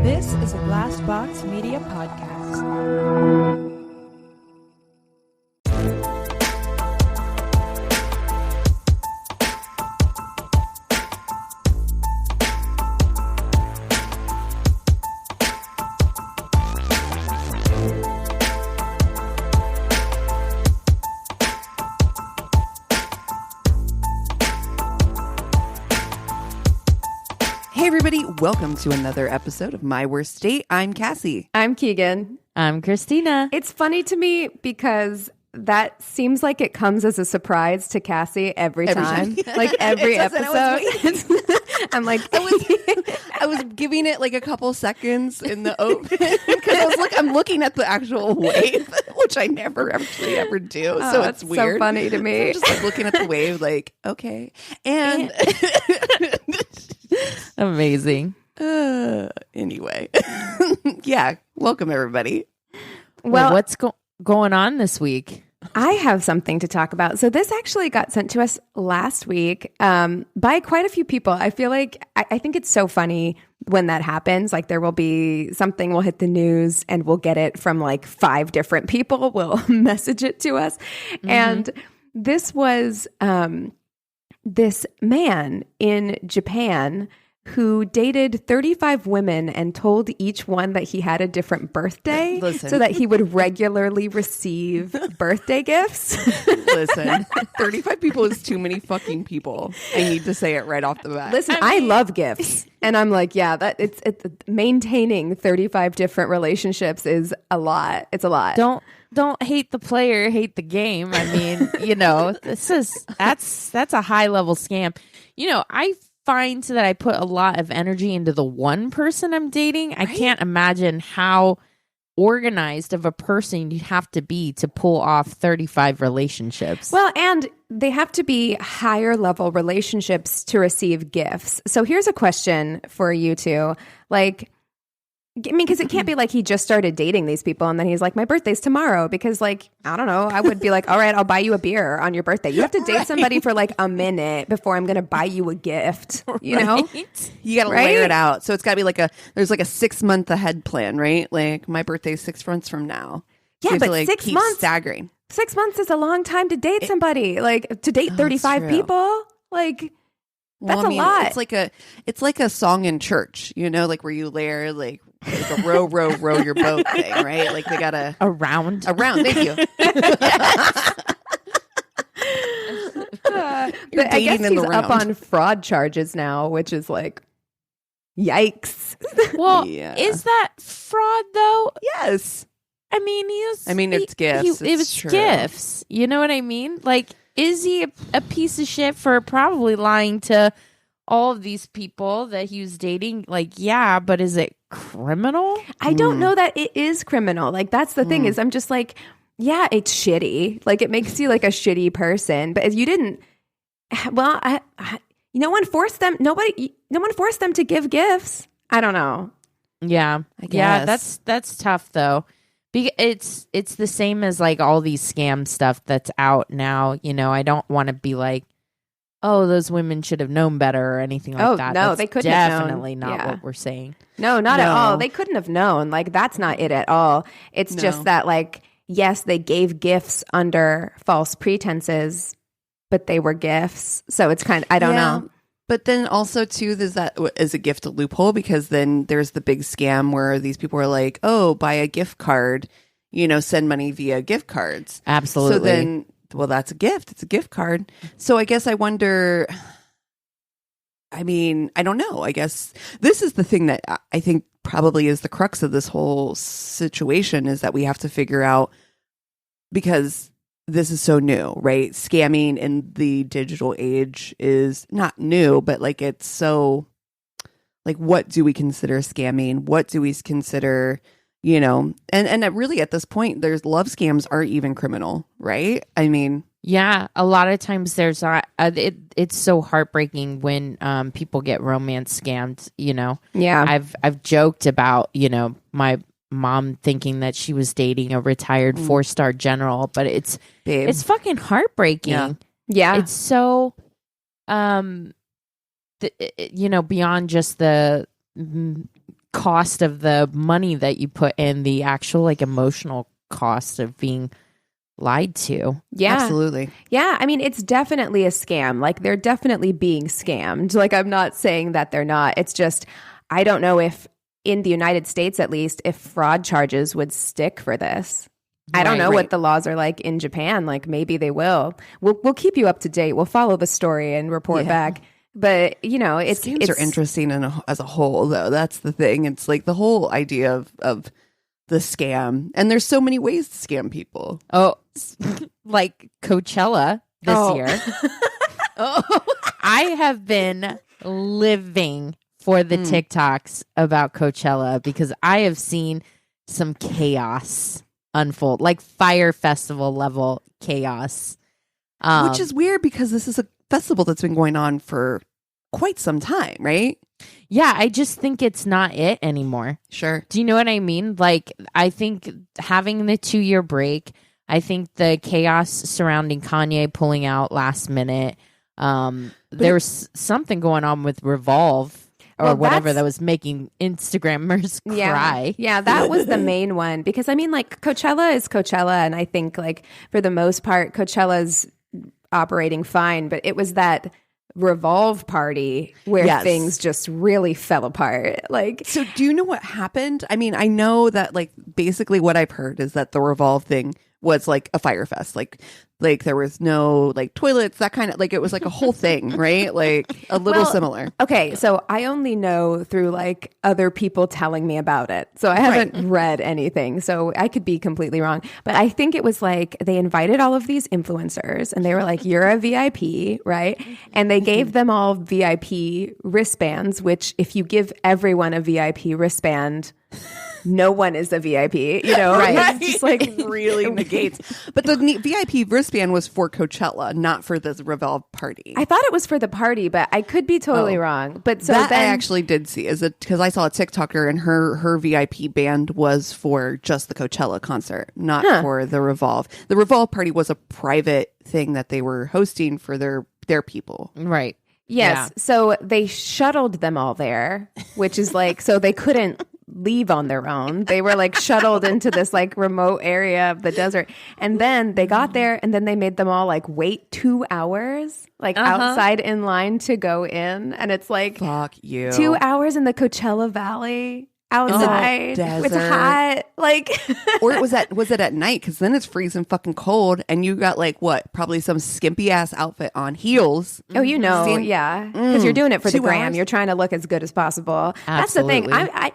This is a Glass Box Media podcast. Hey everybody, welcome to another episode of My Worst Date. I'm Cassie. I'm Keegan. I'm Christina. It's funny to me because that seems like it comes as a surprise to Cassie every time. Like every episode. I'm like, I was giving it like a couple seconds in the open because I'm looking at the actual wave, which I never actually ever do. So it's weird. So funny to me. So I'm just like looking at the wave, like okay, and Amazing. Anyway, yeah. Welcome everybody. Well, what's going on this week? I have something to talk about. So this actually got sent to us last week by quite a few people. I feel like I think it's so funny when that happens. Like there will be something will hit the news and we'll get it from like 5 different people will message it to us. Mm-hmm. And this was this man in Japan who dated 35 women and told each one that he had a different birthday so that he would regularly receive birthday gifts. Listen, 35 people is too many fucking people. I need to say it right off the bat. Listen, I love gifts. And I'm like, yeah, that it's maintaining 35 different relationships is a lot. It's a lot. Don't hate the player, hate the game. I mean, that's a high level scam. I find that I put a lot of energy into the one person I'm dating. Right? I can't imagine how organized of a person you'd have to be to pull off 35 relationships. Well, and they have to be higher level relationships to receive gifts. So here's a question for you two. Like, I mean, because it can't be like he just started dating these people and then he's like, my birthday's tomorrow. Because like, I don't know, I would be like, all right, I'll buy you a beer on your birthday. You have to date somebody for like a minute before I'm going to buy you a gift, you know? You got to layer it out. So it's got to be there's like a 6-month ahead plan, right? Like my birthday's 6 months from now. So yeah, but to, 6 months. Staggering. 6 months is a long time to date somebody. Like to date 35 people. Like that's a lot. It's like a song in church, like where you layer like a row your boat thing, right? Like they got a round. Thank you. But I guess he's up on fraud charges now, which is like, yikes. Well, is that fraud though? Yes. I mean, it's gifts. It was gifts. You know what I mean? Like, is he a piece of shit for probably lying to all of these people that he was dating? Like, yeah, but is it criminal? I don't know that it is criminal. Like, that's the thing is I'm just like, yeah, it's shitty. Like, it makes you like a shitty person. But if you didn't, well, no one forced them. No one forced them to give gifts. I don't know. Yeah. I guess. Yeah, that's tough though. It's the same as like all these scam stuff that's out now. I don't want to be like, oh, those women should have known better or anything like that. No, that's they couldn't have known. Definitely not what we're saying. No, not at all. They couldn't have known. Like, that's not it at all. It's just that, like, yes, they gave gifts under false pretenses, but they were gifts. So it's kind of, I don't know. But then also, too, there's that as a gift loophole, because then there's the big scam where these people are like, oh, buy a gift card, send money via gift cards. Absolutely. So then, well, that's a gift. It's a gift card. So I guess I wonder, I don't know. I guess this is the thing that I think probably is the crux of this whole situation, is that we have to figure out, because this is so new, right? Scamming in the digital age is not new, but like it's so, like, what do we consider scamming? What do we consider, and really at this point, there's love scams aren't even criminal, right? I mean, yeah, a lot of times there's it's so heartbreaking when people get romance scammed. Yeah, I've joked about my mom thinking that she was dating a retired 4-star general, but it's fucking heartbreaking. Yeah. It's so beyond just the cost of the money that you put in, the actual like emotional cost of being lied to. Yeah. Absolutely. Yeah. I mean, it's definitely a scam. Like, they're definitely being scammed. Like, I'm not saying that they're not. It's just, I don't know if in the United States, at least, if fraud charges would stick for this. I don't know what the laws are like in Japan. Like, maybe they will. We'll keep you up to date. We'll follow the story and report back. But, you know, scams are interesting as a whole, though. That's the thing. It's like the whole idea of the scam. And there's so many ways to scam people. Oh, like Coachella this year. I have been living for the TikToks about Coachella because I have seen some chaos unfold, like Fire Festival level chaos. Which is weird because this is a festival that's been going on for quite some time, right? Yeah, I just think it's not it anymore. Sure. Do you know what I mean? Like, I think having the 2-year break, I think the chaos surrounding Kanye pulling out last minute, there was something going on with Revolve or whatever that was making Instagrammers cry. Yeah, that was the main one. Because, I mean, like, Coachella is Coachella, and I think, like, for the most part, Coachella's operating fine, but it was that Revolve party where things just really fell apart. Like, so do you know what happened? I mean, I know that, like, basically what I've heard is that the Revolve thing was like a fire fest. Like there was no like toilets, that kind of, like, it was like a whole thing, right? Like a little similar. Okay, so I only know through like other people telling me about it. So I haven't read anything. So I could be completely wrong. But I think it was like they invited all of these influencers and they were like, you're a VIP, right? And they gave them all VIP wristbands, which if you give everyone a VIP wristband, no one is a VIP, you know, right? It's just like really negates. But the VIP wristband was for Coachella, not for this Revolve party. I thought it was for the party, but I could be totally wrong. But so that then, I actually did see. Is it because I saw a TikToker and her VIP band was for just the Coachella concert, not for the Revolve. The Revolve party was a private thing that they were hosting for their people. Right. Yes. Yeah. So they shuttled them all there, which is like, so they couldn't leave on their own. They were like shuttled into this like remote area of the desert. And then they got there and then they made them all like wait 2 hours, like outside in line to go in. And it's like, fuck you. 2 hours in the Coachella Valley outside. It's hot. Like, or was it at night? Because then it's freezing fucking cold and you got like what? Probably some skimpy ass outfit on, heels. Oh, you know, yeah. Because you're doing it for the 2 gram. hours? You're trying to look as good as possible. Absolutely. That's the thing.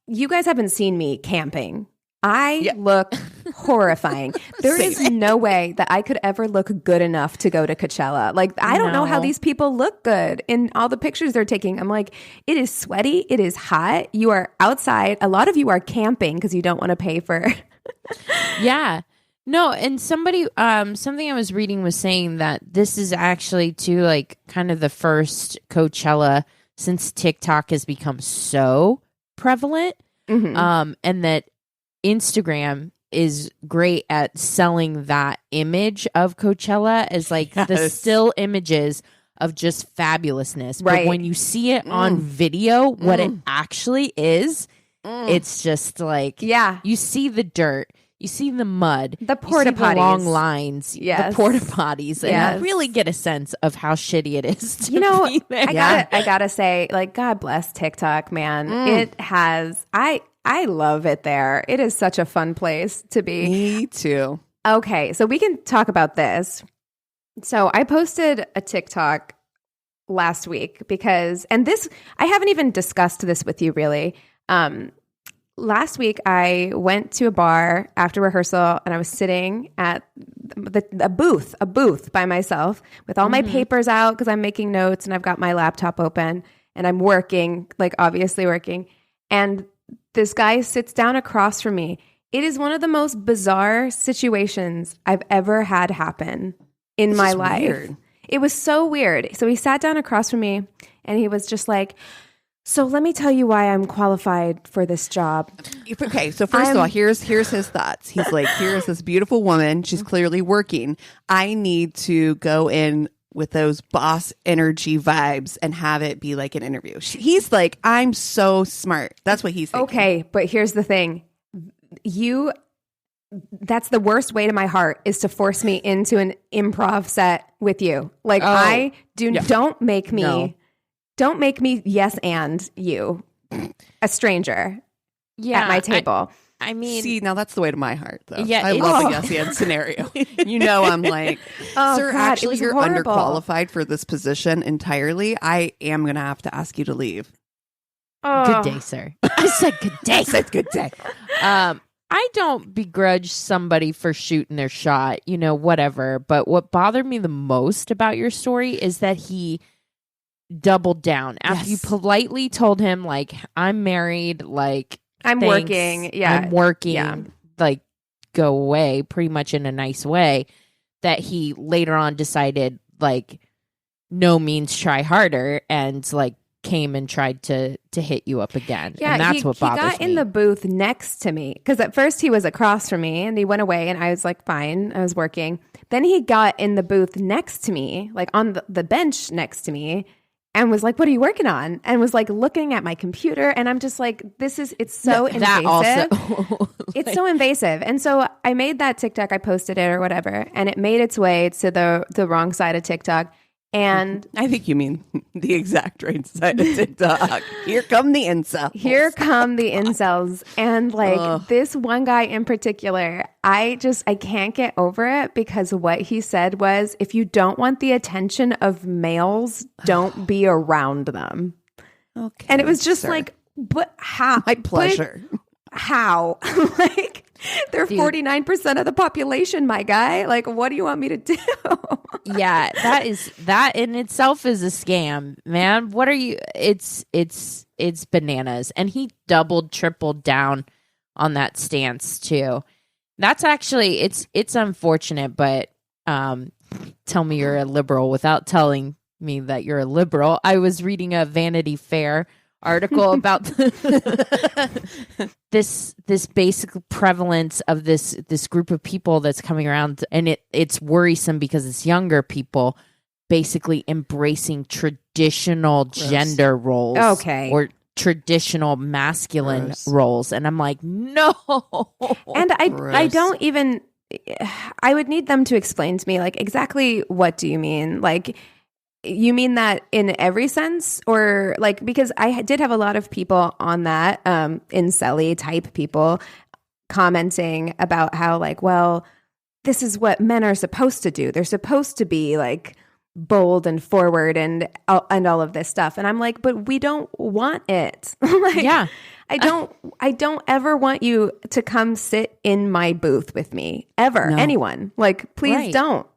You guys haven't seen me camping. I look horrifying. There is no way that I could ever look good enough to go to Coachella. Like, I don't know how these people look good in all the pictures they're taking. I'm like, it is sweaty. It is hot. You are outside. A lot of you are camping because you don't want to pay for. Yeah. No, and somebody, something I was reading was saying that this is actually too, like, kind of the first Coachella since TikTok has become so prevalent, and that Instagram is great at selling that image of Coachella as like the still images of just fabulousness. Right. But when you see it on video, what it actually is, it's just like, you see the dirt. You see the mud, the porta potties, the long lines, the porta potties, and you really get a sense of how shitty it is to be there. I gotta say, like, God bless TikTok, man. It has, I love it there. It is such a fun place to be. Me too. Okay, so we can talk about this. So I posted a TikTok last week because, and this, I haven't even discussed this with you really. Last week, I went to a bar after rehearsal, and I was sitting at a booth by myself with all my papers out because I'm making notes, and I've got my laptop open, and I'm working, like obviously working. And this guy sits down across from me. It is one of the most bizarre situations I've ever had happen in my life. Weird. It was so weird. So he sat down across from me, and he was just like, so let me tell you why I'm qualified for this job. Okay, so first of all, here's his thoughts. He's like, here's this beautiful woman. She's clearly working. I need to go in with those boss energy vibes and have it be like an interview. He's like, I'm so smart. That's what he's thinking. Okay, but here's the thing. That's the worst way to my heart, is to force me into an improv set with you. Like don't make me yes and you, a stranger at my table. I mean, see, now that's the way to my heart, though. Yeah, I love a yes and scenario. You know, I'm like, sir, God, actually, you're horrible. underqualified for this position entirely. I am going to have to ask you to leave. Good day, sir. I said good day. I said good day. I don't begrudge somebody for shooting their shot, you know, whatever. But what bothered me the most about your story is that he doubled down after you politely told him, like, I'm married, like, I'm thanks, working. Yeah. I'm working. Yeah. Like, go away, pretty much in a nice way. That he later on decided, like, no means try harder, and like came and tried to hit you up again. Yeah, and that's what bothers me. He got in the booth next to me, because at first he was across from me and he went away and I was like, fine, I was working. Then he got in the booth next to me, like on the bench next to me, and was like, what are you working on? And was like looking at my computer. And I'm just like, it's so invasive. That also, it's so invasive. And so I made that TikTok, I posted it or whatever, and it made its way to the wrong side of TikTok. And I think you mean the exact right side of TikTok. Here come the incels. Here come the incels. And like this one guy in particular, I can't get over it, because what he said was, if you don't want the attention of males, don't be around them. Okay. And it was just like, but how? My pleasure. How? Like, they're 49% of the population, my guy. Like, what do you want me to do? Yeah, that in itself is a scam, man. What are you? It's bananas. And he doubled, tripled down on that stance too. That's actually it's unfortunate, but tell me you're a liberal without telling me that you're a liberal. I was reading a Vanity Fair article about this basic prevalence of this group of people that's coming around, and it's worrisome because it's younger people basically embracing traditional gender roles, or traditional masculine roles, and I'm like, no. And I don't even, I would need them to explain to me, like, exactly what do you mean? Like, you mean that in every sense, or like, because I did have a lot of people on that, incel-y type people commenting about how, like, well, this is what men are supposed to do. They're supposed to be like bold and forward and all of this stuff. And I'm like, but we don't want it. Like, yeah. I don't ever want you to come sit in my booth with me ever. No. Anyone. Like, please don't.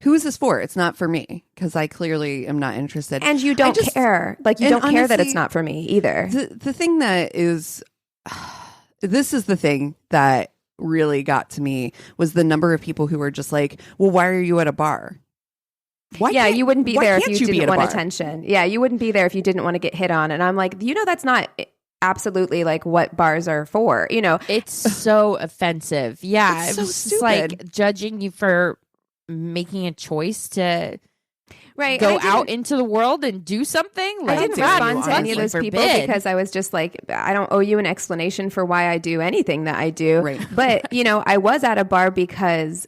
Who is this for? It's not for me, because I clearly am not interested. And you don't care. Like, you don't care that it's not for me either. The thing that is, this is the thing that really got to me, was the number of people who were just like, well, why are you at a bar? You wouldn't be there if you didn't want attention. Yeah, you wouldn't be there if you didn't want to get hit on. And I'm like, that's not absolutely like what bars are for. You know, it's so offensive. Yeah, it's so just stupid. Like judging you for making a choice to go out into the world and do something. Like, I didn't respond to any of those people because I was just like, I don't owe you an explanation for why I do anything that I do. Right. But, I was at a bar because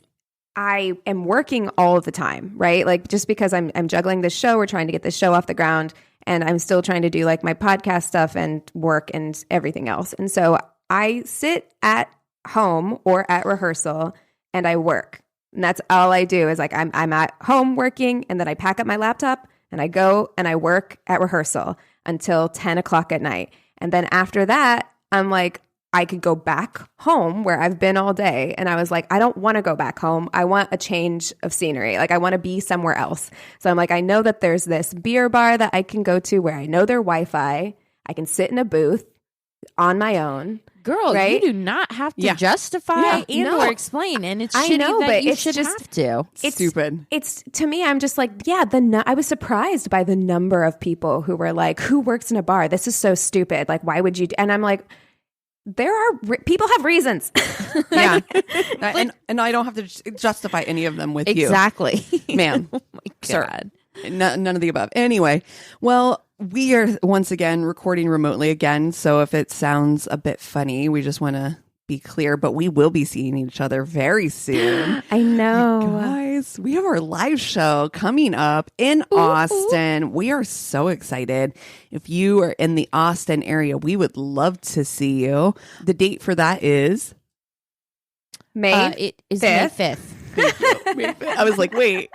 I am working all of the time, right? Like, just because I'm juggling this show, we're trying to get this show off the ground, and I'm still trying to do like my podcast stuff and work and everything else. And so I sit at home or at rehearsal and I work. And that's all I do, is like, I'm at home working, and then I pack up my laptop and I go and I work at rehearsal until 10 o'clock at night. And then after that, I'm like, I could go back home where I've been all day. And I was like, I don't want to go back home. I want a change of scenery. Like, I want to be somewhere else. So I'm like, I know that there's this beer bar that I can go to where I know their Wi-Fi. I can sit in a booth on my own. Girl, right? You do not have to justify or explain, and it's shitty that you should have to. It's stupid. It's, to me, I'm just like, I was surprised by the number of people who were like, who works in a bar? This is so stupid. Like, why would you? And I'm like, there are people have reasons. Yeah. and I don't have to justify any of them with Exactly. you. Ma'am. Oh my Sir. God. None of the above. Anyway, well, we are once again recording remotely again. So if it sounds a bit funny, we just want to be clear, but we will be seeing each other very soon. I know. You guys, we have our live show coming up in Austin. We are so excited. If you are in the Austin area, we would love to see you. The date for that is May It is 5th. May 5th. I was like, wait.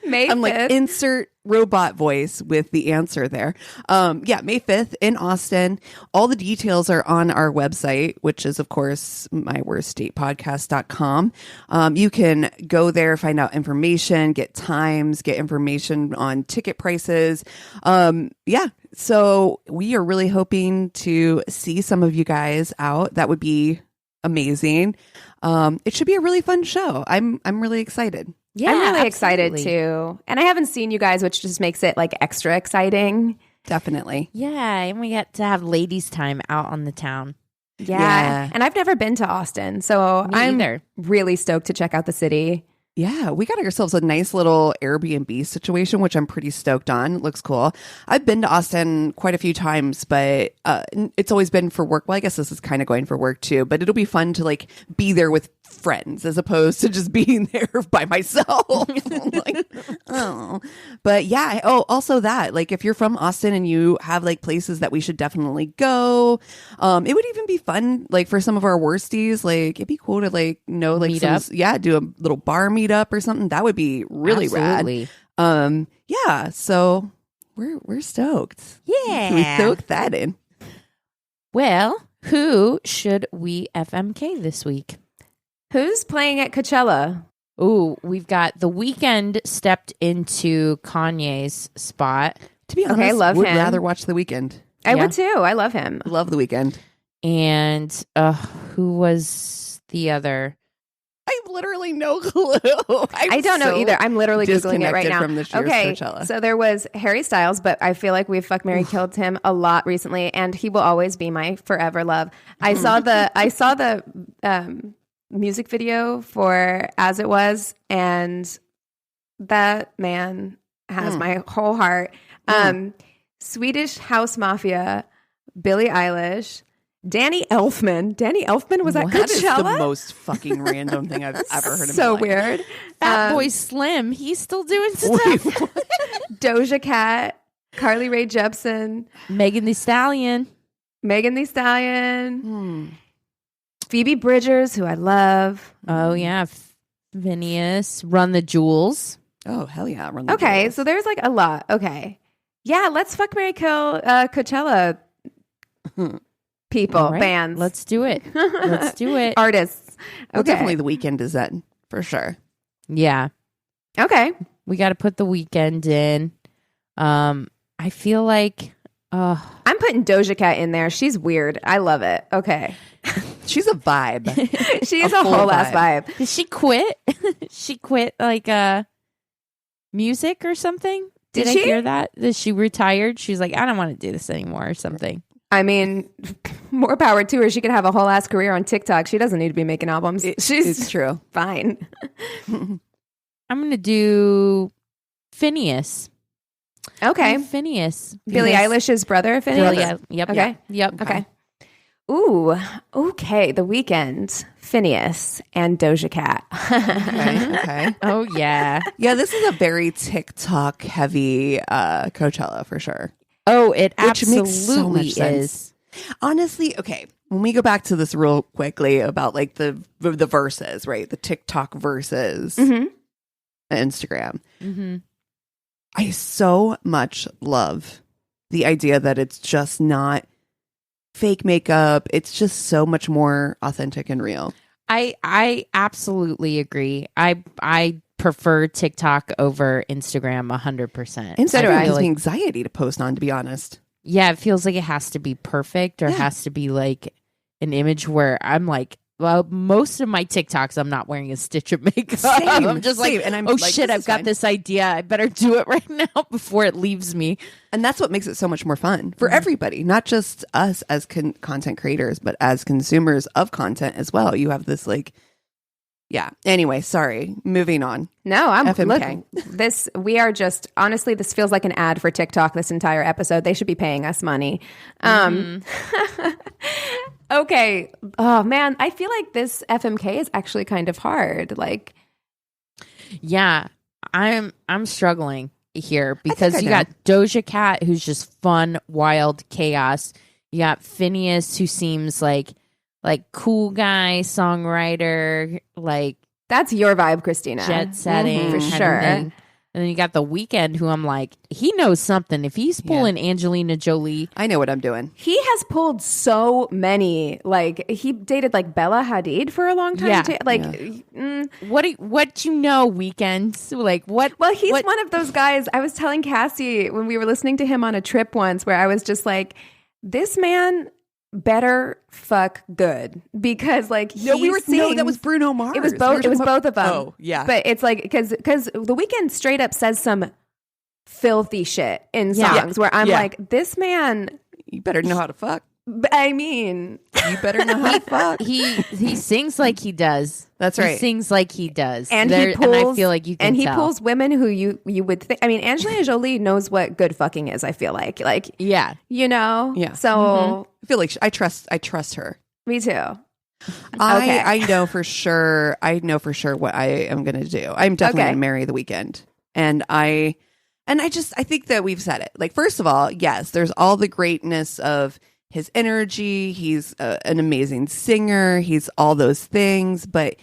May 5th. I'm like, insert robot voice with the answer there. Yeah, May 5th in Austin. All the details are on our website, which is, of course, myworstdatepodcast.com. You can go there, find out information, get times, get information on ticket prices. Yeah, so we are really hoping to see some of you guys out. That would be amazing. It should be a really fun show. I'm really excited. Yeah, I'm really excited absolutely. too. And I haven't seen you guys, which just makes it like extra exciting. Definitely. Yeah, and we get to have ladies' time out on the town. Yeah. And I've never been to Austin, so Me I'm either. really stoked to check out the city. Yeah, we got ourselves a nice little Airbnb situation, which I'm pretty stoked on. It looks cool. I've been to Austin quite a few times, but it's always been for work. Well, I guess this is kind of going for work too, but it'll be fun to like be there with friends as opposed to just being there by myself. Like, oh, but yeah. Oh, also that, like, if you're from Austin and you have like places that we should definitely go, it would even be fun, like for some of our worsties. Like, it'd be cool to like know, like, Meet up. do a little bar meetup or something. That would be really Absolutely. rad. Yeah. So we're stoked. Yeah. We soaked that in. Well, who should we FMK this week? Who's playing at Coachella? Ooh, we've got The Weeknd stepped into Kanye's spot. To be honest, Okay, love would him. rather watch The Weeknd. I Yeah. would too. I love him. Love The Weeknd. And who was the other? I have literally no clue. I don't know either. I'm literally Googling it right disconnected now. from this year's Okay, Coachella. so there was Harry Styles, but I feel like we've fucked, married, killed him a lot recently, and he will always be my forever love. I saw the music video for As It Was, and that man has my whole heart. Swedish House Mafia, Billie Eilish, Danny Elfman. Danny Elfman was at That is the Coachella. most fucking random thing I've ever heard in So my life. weird. Fat Boy Slim. He's still doing stuff. Doja Cat, Carly Rae Jepsen, Megan Thee Stallion. Megan Thee Stallion, Phoebe Bridgers, who I love. Oh, yeah. Finneas. Run the Jewels. Oh, hell yeah. Run the Okay, Jewels. so there's like a lot. Okay. Yeah, let's fuck, marry, kill Coachella people, All right, bands, Let's do it. Let's do it. artists. Well, Okay. definitely The Weeknd is that for sure. Yeah. Okay. We got to put The Weeknd in. I feel like I'm putting Doja Cat in there. She's weird. I love it. Okay. She's a vibe. She's A a full whole ass vibe. vibe. did she quit? She quit like music or something? Did I she? hear that? That she retired? She's like, I don't want to do this anymore or something. I mean, more power to her. She could have a whole ass career on TikTok. She doesn't need to be making albums. She's It's true. fine. I'm going to do Finneas. Okay. Finneas. Billie Eilish's brother, Finneas? Yep. Okay. Yep. Okay. Ooh, okay. The Weeknd, Finneas, and Doja Cat. Okay. Oh, yeah. Yeah, this is a very TikTok heavy Coachella for sure. Oh, it Which absolutely makes so much sense. is. Honestly, okay. When we go back to this real quickly about like the verses, right? The TikTok verses, Instagram. Mm-hmm. I so much love the idea that it's just not fake makeup. It's just so much more authentic and real. I absolutely agree. I prefer TikTok over Instagram 100%. Instagram gives me anxiety to post on, to be honest. Yeah, it feels like it has to be perfect or has to be like an image where I'm like, most of my TikToks, I'm not wearing a stitch of makeup. Same, I'm just same. like, And I'm oh like, shit, this I've is got fine. this idea. I better do it right now before it leaves me. And that's what makes it so much more fun for everybody, not just us as content creators, but as consumers of content as well. You have this like, yeah. Anyway, sorry. Moving on. No, I'm FMK. look. This we are just honestly. This feels like an ad for TikTok. This entire episode, they should be paying us money. Okay. Oh man, I feel like this FMK is actually kind of hard. Like, Yeah, I'm struggling here because I you know. got Doja Cat, who's just fun, wild chaos. You got Finneas, who seems like cool guy, songwriter, like that's your vibe, Christina. jet setting For kind of sure. thing. And then you got The Weeknd, who I'm like, he knows something. If he's pulling Angelina Jolie, I know what I'm doing. He has pulled so many. Like he dated like Bella Hadid for a long time. Yeah. Too. Like, what you know, Weekends? Like what? well, he's what, one of those guys. I was telling Cassie when we were listening to him on a trip once, where I was just like, this man better fuck good because like No, that was Bruno Mars. It was We both. were It talking was about- both of them. Oh, yeah. But it's like because The Weeknd straight up says some filthy shit in Yeah. songs where I'm Yeah. like, this man. You better know how to fuck. I mean, You better know how to fuck. he sings like he does. That's He right. sings like he does. and There- he pulls. and I feel like you can and he tell. pulls women who you would think. I mean, Angelina Jolie knows what good fucking is. I feel like Yeah. you know. Yeah. So I feel like I trust her. me too. I know for sure. I know for sure what I am going to do. I'm definitely Okay. going to marry The Weeknd, and I think that we've said it. Like, first of all, yes, there's all the greatness of his energy. He's an amazing singer. He's all those things, but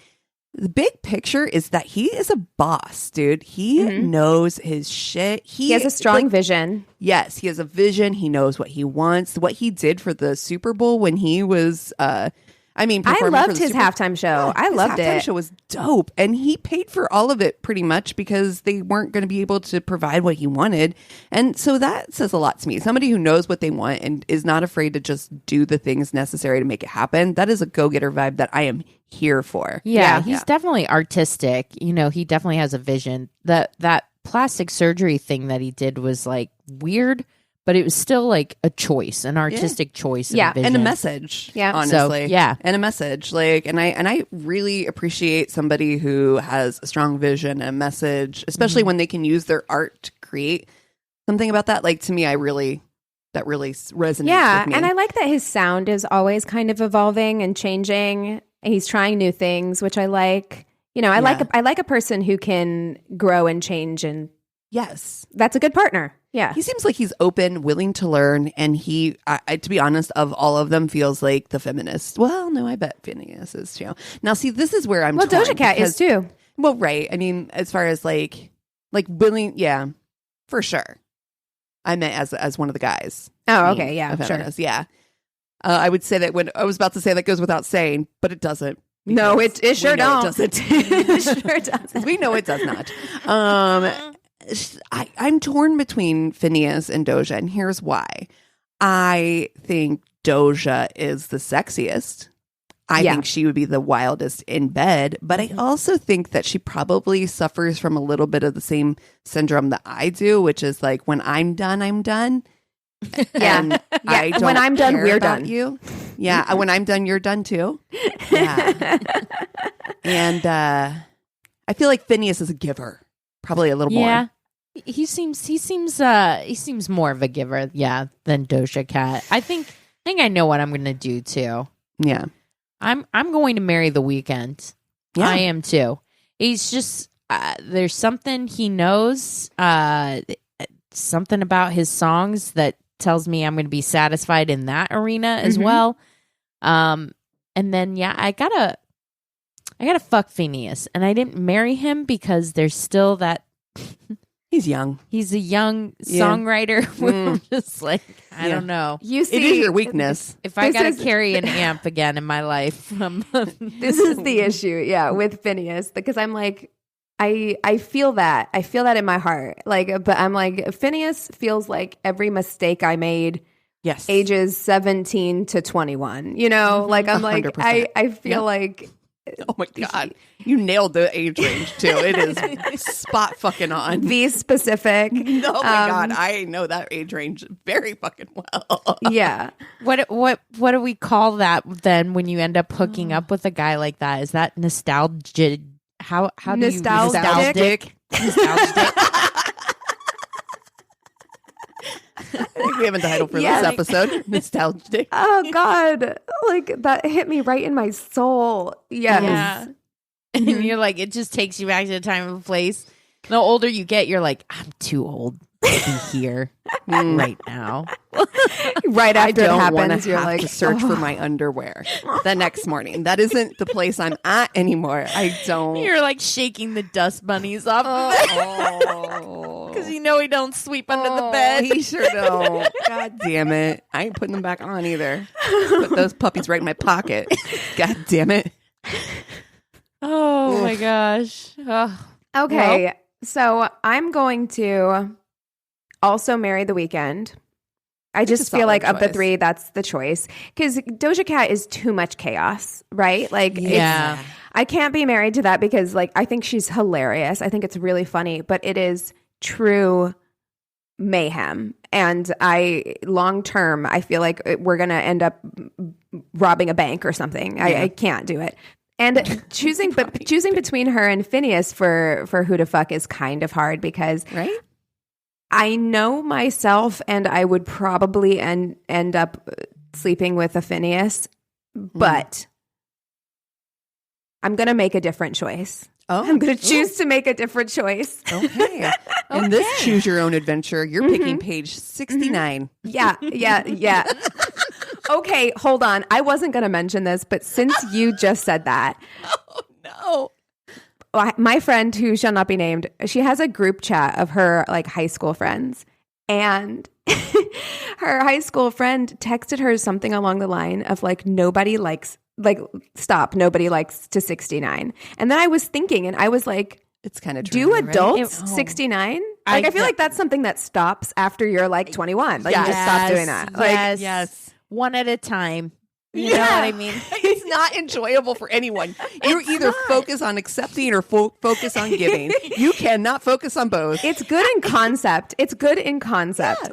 the big picture is that he is a boss, dude. He knows his shit. He has a strong like, vision. Yes, he has a vision. He knows what he wants. What he did for the Super Bowl when he was, I performing loved for the his Super- halftime show. I his loved halftime it. show was dope, and he paid for all of it pretty much because they weren't going to be able to provide what he wanted, and so that says a lot to me. Somebody who knows what they want and is not afraid to just do the things necessary to make it happen. That is a go-getter vibe that I am here for. Yeah, he's definitely artistic. You know, he definitely has a vision. That plastic surgery thing that he did was like weird, but it was still like a choice, an artistic choice. Yeah, and a, And a vision. message, Yeah. honestly, So, yeah. and a message. Like, and I really appreciate somebody who has a strong vision and a message, especially when they can use their art to create something about that. Like, to me, that really resonates. Yeah, with me. and I like that his sound is always kind of evolving and changing. He's trying new things, which I like. You know, I like a person who can grow and change, and yes, that's a good partner. Yeah. he seems like he's open, willing to learn, and I, to be honest, of all of them, feels like the feminist. Well, no, I bet Finneas is too. Now, see, this is where I'm. Well, torn Doja Cat is because- too. Well, right. I mean, as far as like willing, yeah, for sure. I meant as one of the guys. Oh, being okay, yeah, a sure. feminist, yeah. I would say that when I was about to say that goes without saying, but it doesn't. No, because it sure we know don't. It doesn't. It sure doesn't. We know it does not. I'm torn between Finneas and Doja, and here's why. I think Doja is the sexiest. I Yeah. think she would be the wildest in bed, but I also think that she probably suffers from a little bit of the same syndrome that I do, which is like, when I'm done, I'm done. Yeah. And Yeah. I don't When I'm done, care we're about done. you. Yeah. When I'm done, you're done too. Yeah. And I feel like Finneas is a giver, probably a little Yeah. more. He seems more of a giver, than Doja Cat. I think I know what I'm going to do too. Yeah. I'm going to marry The Weeknd. Yeah. I am too. He's just there's something he knows, something about his songs that tells me I'm going to be satisfied in that arena as well. And then I gotta fuck Finneas, and I didn't marry him because there's still that. He's young. He's a young Yeah. songwriter. Where I'm just like, I Yeah. don't know. You see, It is your weakness. If I This gotta is- carry an amp again in my life, this is the issue, with Finneas, because I'm like, I feel that. I feel that in my heart. Like, but I'm like, Finneas feels like every mistake I made Yes. ages 17 to 21. You know, like I'm like 100%. I feel like Oh my God. You nailed the age range too. It is spot fucking on. be specific. Oh my God. I know that age range very fucking well. Yeah. What do we call that then when you end up hooking up with a guy like that? Is that nostalgia? How do Nostalgic? Nostalgic. I think we have a title for Yeah, this like- episode. Nostalgic. Oh God. Like that hit me right in my soul. Yes. Yeah. And you're like, it just takes you back to the time and place. The older you get, you're like, I'm too old to be here right now. Right I after it don't want happens, to you're have like, to search for my underwear the next morning. That isn't the place I'm at anymore. I don't. You're like shaking the dust bunnies off because you know he don't sweep under the bed. He sure don't. God damn it. I ain't putting them back on either. Put those puppies right in my pocket. God damn it. Oh my gosh. Ugh. Okay, so I'm going to also marry The Weeknd. I just a feel like solid of the choice. three, that's the choice. Because Doja Cat is too much chaos, right? Like, Yeah. I can't be married to that because, like, I think she's hilarious. I think it's really funny, but it is true mayhem. And long term, I feel like we're going to end up robbing a bank or something. I can't do it. And choosing between her and Finneas for who to fuck is kind of hard because Right? I know myself and I would probably end up sleeping with a Finneas, but I'm going to make a different choice. Oh, I'm going to choose to make a different choice. Okay. In this choose your own adventure, you're picking page 69. Yeah. Okay, hold on. I wasn't going to mention this, but since you just said that, No. my friend who shall not be named, she has a group chat of her like high school friends, and her high school friend texted her something along the line of like nobody likes to 69. And then I was thinking, and I was like, It's kind of do adults 69? Like I feel like that's something that stops after you're like 21. Like you just stop doing that. Like Yes. One at a time. You know what I mean? It's not enjoyable for anyone. You either focus on accepting or focus on giving. You cannot focus on both. it's good in concept.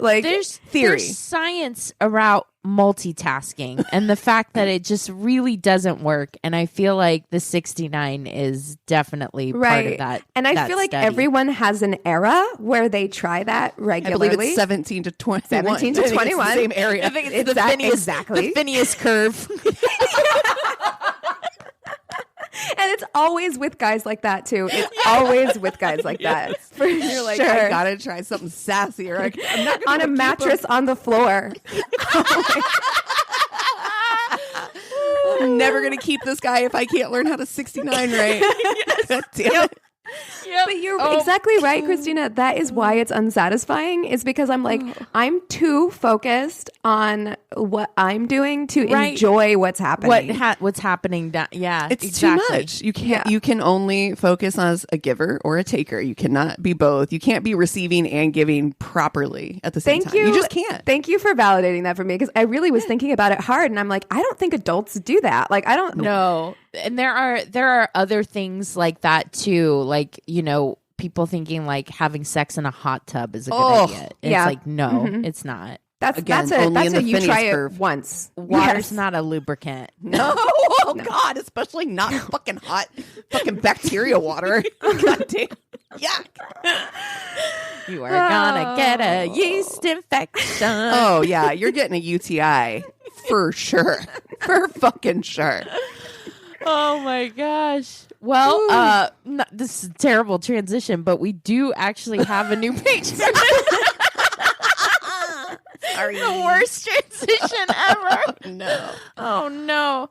Like There's theory. science around multitasking and the fact that it just really doesn't work. And I feel like the 69 is definitely part of that. And I that feel like study. everyone has an era where they try that I regularly. believe it's 17 to 21. 17 to I think it's the 21. same area. I think it's the Finneas, exactly. the Finneas Curve. And it's always with guys like that too. It's always with guys like that. For You're like, sure. I gotta try something sassy, or I'm not gonna On a keep mattress on the floor. I'm never gonna keep this guy if I can't learn how to 69 right. God damn it. But you're exactly right, Christina. That is why it's unsatisfying, is because I'm like, I'm too focused on what I'm doing to Right. enjoy what's happening. What's happening? Yeah, It's exactly. too much. You can't. You can only focus as a giver or a taker. You cannot be both. You can't be receiving and giving properly at the same Thank time. you. You just can't. Thank you for validating that for me, because I really was thinking about it hard, and I'm like, I don't think adults do that. Like, I don't No, and there are other things like that too. Like, you know, people thinking like having sex in a hot tub is a good idea. It's yeah. like, no, it's not. That's Again, that's only in the you Finneas try Curve. it once. Water's Yes. not a lubricant. No. Oh God, especially not fucking hot, fucking bacteria water. God damn. Yuck. You are gonna get a yeast infection. Oh yeah, you're getting a UTI for sure. For fucking sure. Oh my gosh. Well, this is a terrible transition, but we do actually have a new page. Sorry. The worst transition ever. No. Oh no.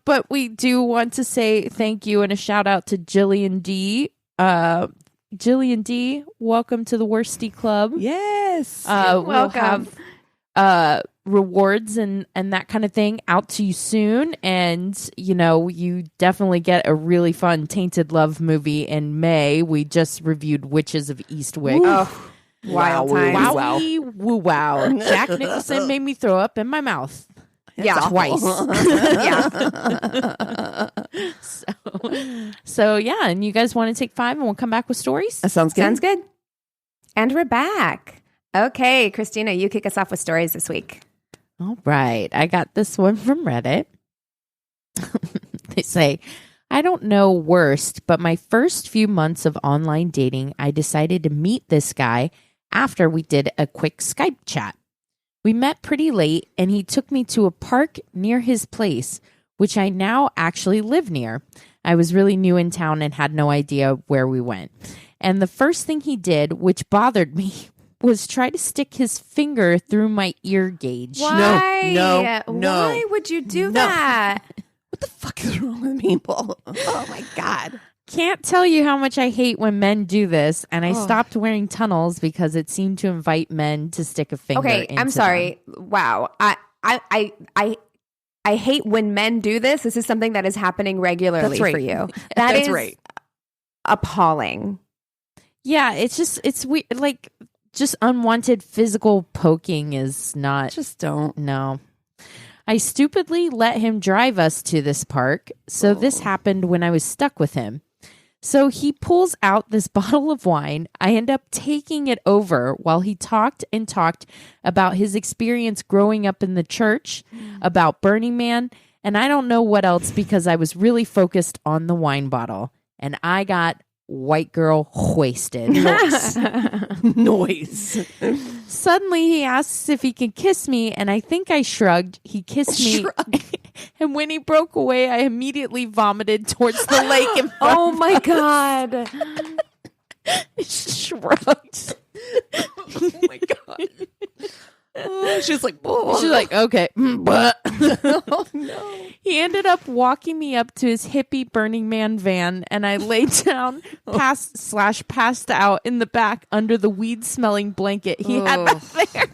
But we do want to say thank you and a shout out to Jillian D. Jillian D, welcome to the Worsty Club. Yes. We'll Welcome. have rewards and that kind of thing out to you soon. And, you know, you definitely get a really fun Tainted Love movie in May. We just reviewed Witches of Eastwick. Wild times. Wowie woo wow. Jack Nicholson made me throw up in my mouth. Yeah. Twice. Yeah. So yeah, and you guys want to take 5 and we'll come back with stories? That sounds good. Sounds good. And we're back. Okay, Christina, you kick us off with stories this week. All right. I got this one from Reddit. They say, I don't know worst, but my first few months of online dating, I decided to meet this guy after we did a quick Skype chat. We met pretty late, and he took me to a park near his place, which I now actually live near. I was really new in town and had no idea where we went. And the first thing he did, which bothered me, was try to stick his finger through my ear gauge. Why? No. Why would you do that? What the fuck is wrong with people? Oh my God. Can't tell you how much I hate when men do this, and I stopped wearing tunnels because it seemed to invite men to stick a finger Okay, into I'm sorry. them. Wow. I hate when men do this. This is something that is happening regularly That's right. for you. That's Is right. appalling. Yeah, it's weird. Like, just unwanted physical poking is not. Just don't. No. I stupidly let him drive us to this park. So this happened when I was stuck with him. So he pulls out this bottle of wine. I end up taking it over while he talked and talked about his experience growing up in the church, about Burning Man, and I don't know what else because I was really focused on the wine bottle. And I got white girl wasted. Noise. Suddenly he asks if he can kiss me, and I think I shrugged. He kissed me. And when he broke away, I immediately vomited towards the lake in front Oh my God. shrugged. Oh my God. Oh, she's like, oh. She's like, okay, but Oh no. he ended up walking me up to his hippie Burning Man van, and I laid down, passed out in the back under the weed-smelling blanket he had back there.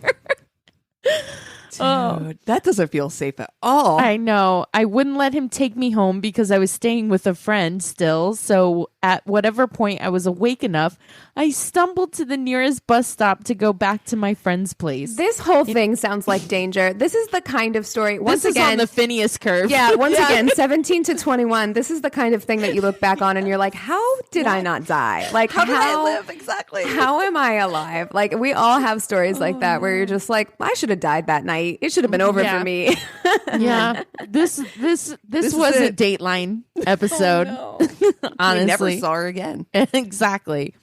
Dude, that doesn't feel safe at all. I know. I wouldn't let him take me home because I was staying with a friend still. So at whatever point I was awake enough, I stumbled to the nearest bus stop to go back to my friend's place. This whole thing sounds like danger. This is the kind of story. Once This is again, on the Finneas Curve. yeah, once again, 17 to 21. This is the kind of thing that you look back on and you're like, how did I not die? Like, How did I live? Exactly. How am I alive? Like, we all have stories like that where you're just like, I should have died that night. It should have been over for me. Yeah. This was a it. Dateline episode. I Honestly. never saw her again. Exactly.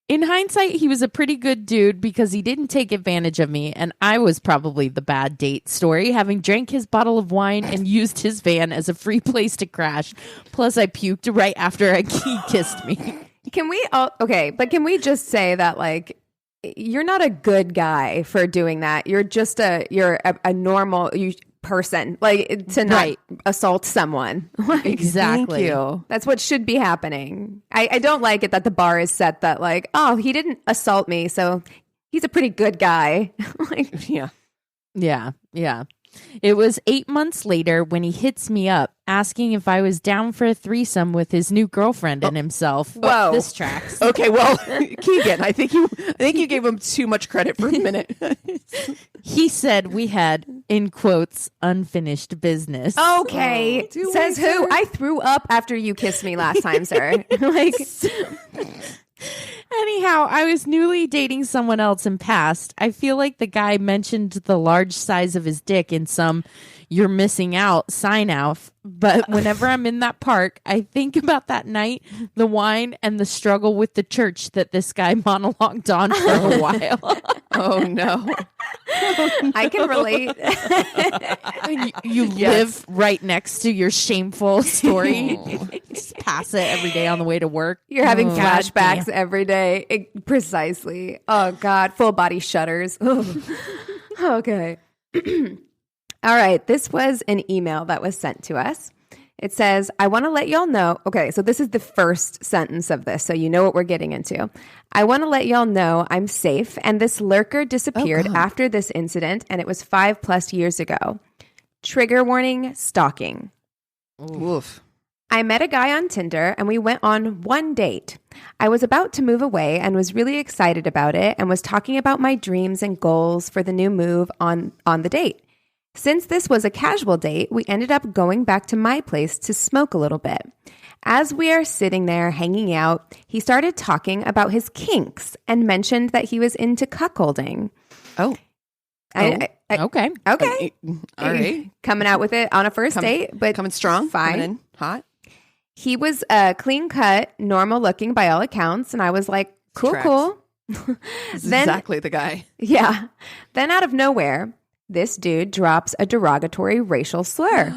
In hindsight, he was a pretty good dude because he didn't take advantage of me, and I was probably the bad date story, having drank his bottle of wine and used his van as a free place to crash. Plus, I puked right after he kissed me. Can we can we just say that, like, you're not a good guy for doing that. You're just a normal person, like, to not Right. assault someone. Like, Exactly. Thank you. that's what should be happening. I don't like it that the bar is set that, like, oh, he didn't assault me, so he's a pretty good guy. Like, Yeah. Yeah. It was 8 months later when he hits me up asking if I was down for a threesome with his new girlfriend and himself. Whoa. This tracks. Okay, well, Keegan, I think you gave him too much credit for a minute. He said we had, in quotes, unfinished business. okay, do says we, who? sir? I threw up after you kissed me last time, sir. Like, Anyhow, I was newly dating someone else and passed. I feel like the guy mentioned the large size of his dick in some "you're missing out" sign out. But whenever I'm in that park, I think about that night, the wine, and the struggle with the church that this guy monologued on for a while. Oh no. I can relate. And you live right next to your shameful story. Just pass it every day on the way to work. You're having God flashbacks damn. every day. Precisely. Oh, God. Full body shudders. Ugh. Okay. All right. This was an email that was sent to us. It says, I want to let y'all know. Okay, so this is the first sentence of this, so you know what we're getting into. I want to let y'all know I'm safe, and this lurker disappeared after this incident, and it was 5+ years ago. Trigger warning, stalking. Oof. I met a guy on Tinder and we went on one date. I was about to move away and was really excited about it and was talking about my dreams and goals for the new move on the date. Since this was a casual date, we ended up going back to my place to smoke a little bit. As we are sitting there hanging out, he started talking about his kinks and mentioned that he was into cuckolding. Oh. Okay. Okay. All right. Coming out with it on a first date, but Coming strong. fine. Coming in hot. He was clean cut, normal looking by all accounts. And I was like, cool, Tracks. cool. This is Then- exactly the guy. Yeah. Then out of nowhere, this dude drops a derogatory racial slur.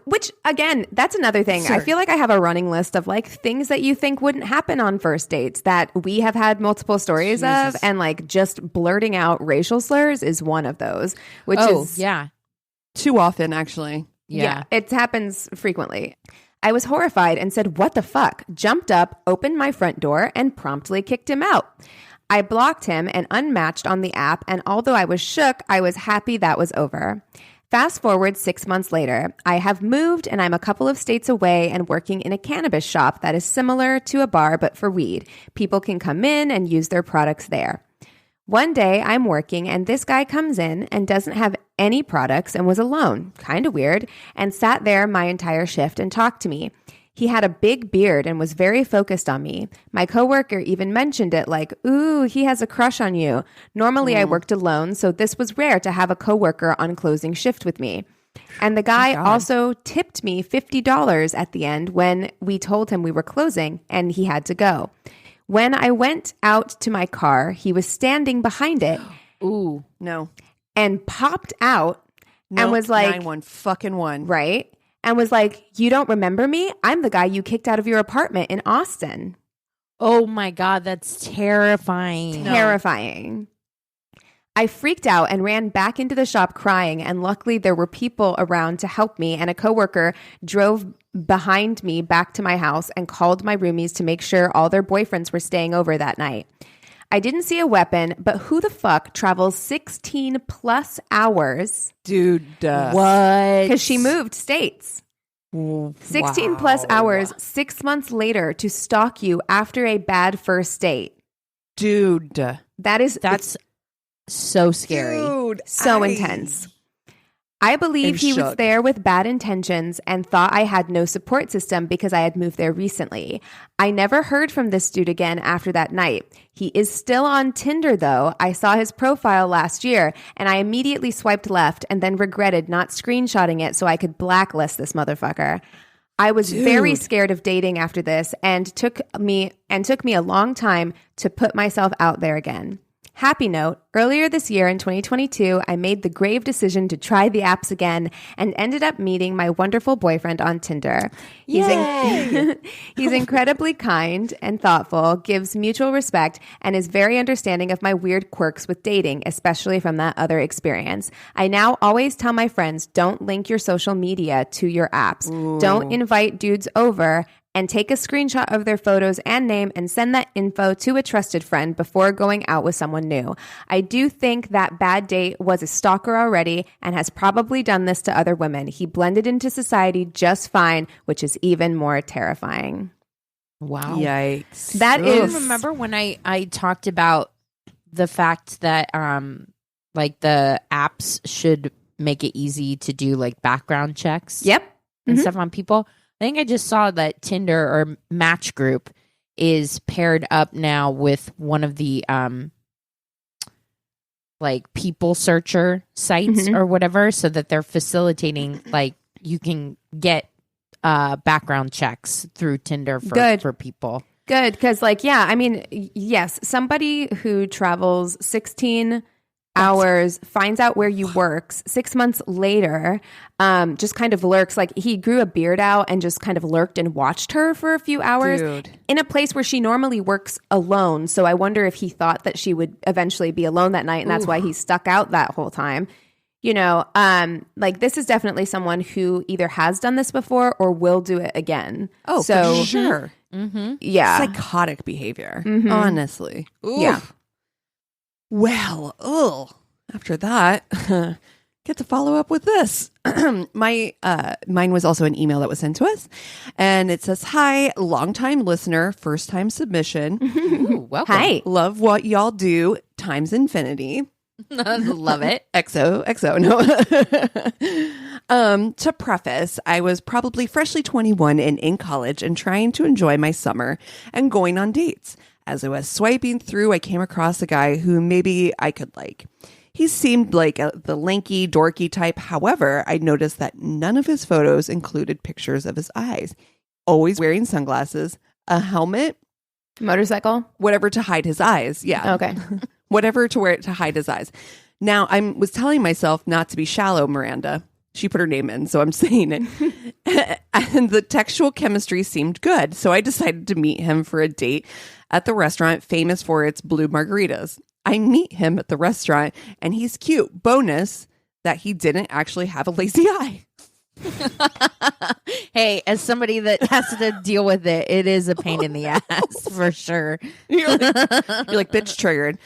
Which, again, that's another thing. I Sure. feel like I have a running list of like things that you think wouldn't happen on first dates that we have had multiple stories of. Jesus. And like just blurting out racial slurs is one of those, which is yeah. Too often, actually. Yeah. it happens frequently. I was horrified and said, "What the fuck?" Jumped up, opened my front door, and promptly kicked him out. I blocked him and unmatched on the app, and although I was shook, I was happy that was over. Fast forward 6 months later, I have moved and I'm a couple of states away and working in a cannabis shop that is similar to a bar but for weed. People can come in and use their products there. One day I'm working and this guy comes in and doesn't have any products and was alone, kind of weird, and sat there my entire shift and talked to me. He had a big beard and was very focused on me. My coworker even mentioned it like, "Ooh, he has a crush on you." Normally I worked alone, so this was rare to have a coworker on closing shift with me. And the guy also tipped me $50 at the end when we told him we were closing and he had to go. When I went out to my car, he was standing behind it Ooh. No. and popped out and Nope, was like, 9-1-1. right? And was like, "You don't remember me? I'm the guy you kicked out of your apartment in Austin." Oh my God, that's terrifying. Terrifying. I freaked out and ran back into the shop crying, and luckily there were people around to help me, and a coworker drove behind me back to my house and called my roomies to make sure all their boyfriends were staying over that night. I didn't see a weapon, but who the fuck travels 16 plus hours? Dude. What? Because she moved states. 16 plus hours 6 months later to stalk you after a bad first date. Dude. That's so scary. Dude. So intense. I believe I'm he was shook. there with bad intentions and thought I had no support system because I had moved there recently. I never heard from this dude again after that night. He is still on Tinder though. I saw his profile last year and I immediately swiped left and then regretted not screenshotting it so I could blacklist this motherfucker. I was very scared of dating after this and took me a long time to put myself out there again. Happy note, earlier this year in 2022, I made the grave decision to try the apps again and ended up meeting my wonderful boyfriend on Tinder. He's incredibly kind and thoughtful, gives mutual respect, and is very understanding of my weird quirks with dating, especially from that other experience. I now always tell my friends, don't link your social media to your apps. Ooh. Don't invite dudes over and take a screenshot of their photos and name and send that info to a trusted friend before going out with someone new. I do think that bad date was a stalker already and has probably done this to other women. He blended into society just fine, which is even more terrifying. Wow. Yikes. That Do you is- remember when I talked about the fact that like the apps should make it easy to do like background checks Yep. and Mhm. stuff on people? I think I just saw that Tinder or Match Group is paired up now with one of the like people searcher sites or whatever, so that they're facilitating like you can get background checks through Tinder for people. Good. Because, like, yeah, I mean, yes, somebody who travels 16 hours, finds out where you work 6 months later, just kind of lurks. Like, he grew a beard out and just kind of lurked and watched her for a few hours in a place where she normally works alone. So I wonder if he thought that she would eventually be alone that night, and that's why he stuck out that whole time. You know, like, this is definitely someone who either has done this before or will do it again. Oh, so for sure. Yeah. Psychotic behavior, honestly. Oof. Yeah. Well, after that, get to follow up with this. Mine was also an email that was sent to us, and it says, "Hi, longtime listener, first time submission. Ooh, welcome. Hi. Love what y'all do times infinity." Love it. XOXO. No. To preface, I was probably freshly 21 and in college and trying to enjoy my summer and going on dates. As I was swiping through, I came across a guy who maybe I could like. He seemed like the lanky, dorky type. However, I noticed that none of his photos included pictures of his eyes. Always wearing sunglasses, a helmet, Motorcycle? whatever to hide his eyes. Yeah. Okay. Whatever to wear to hide his eyes. Now, I was telling myself not to be shallow, Miranda. She put her name in, so I'm saying it. And the textual chemistry seemed good, so I decided to meet him for a date at the restaurant famous for its blue margaritas. I meet him at the restaurant, and he's cute. Bonus that he didn't actually have a lazy eye. Hey, as somebody that has to deal with it, it is a pain in the ass for sure. You're like, bitch triggered.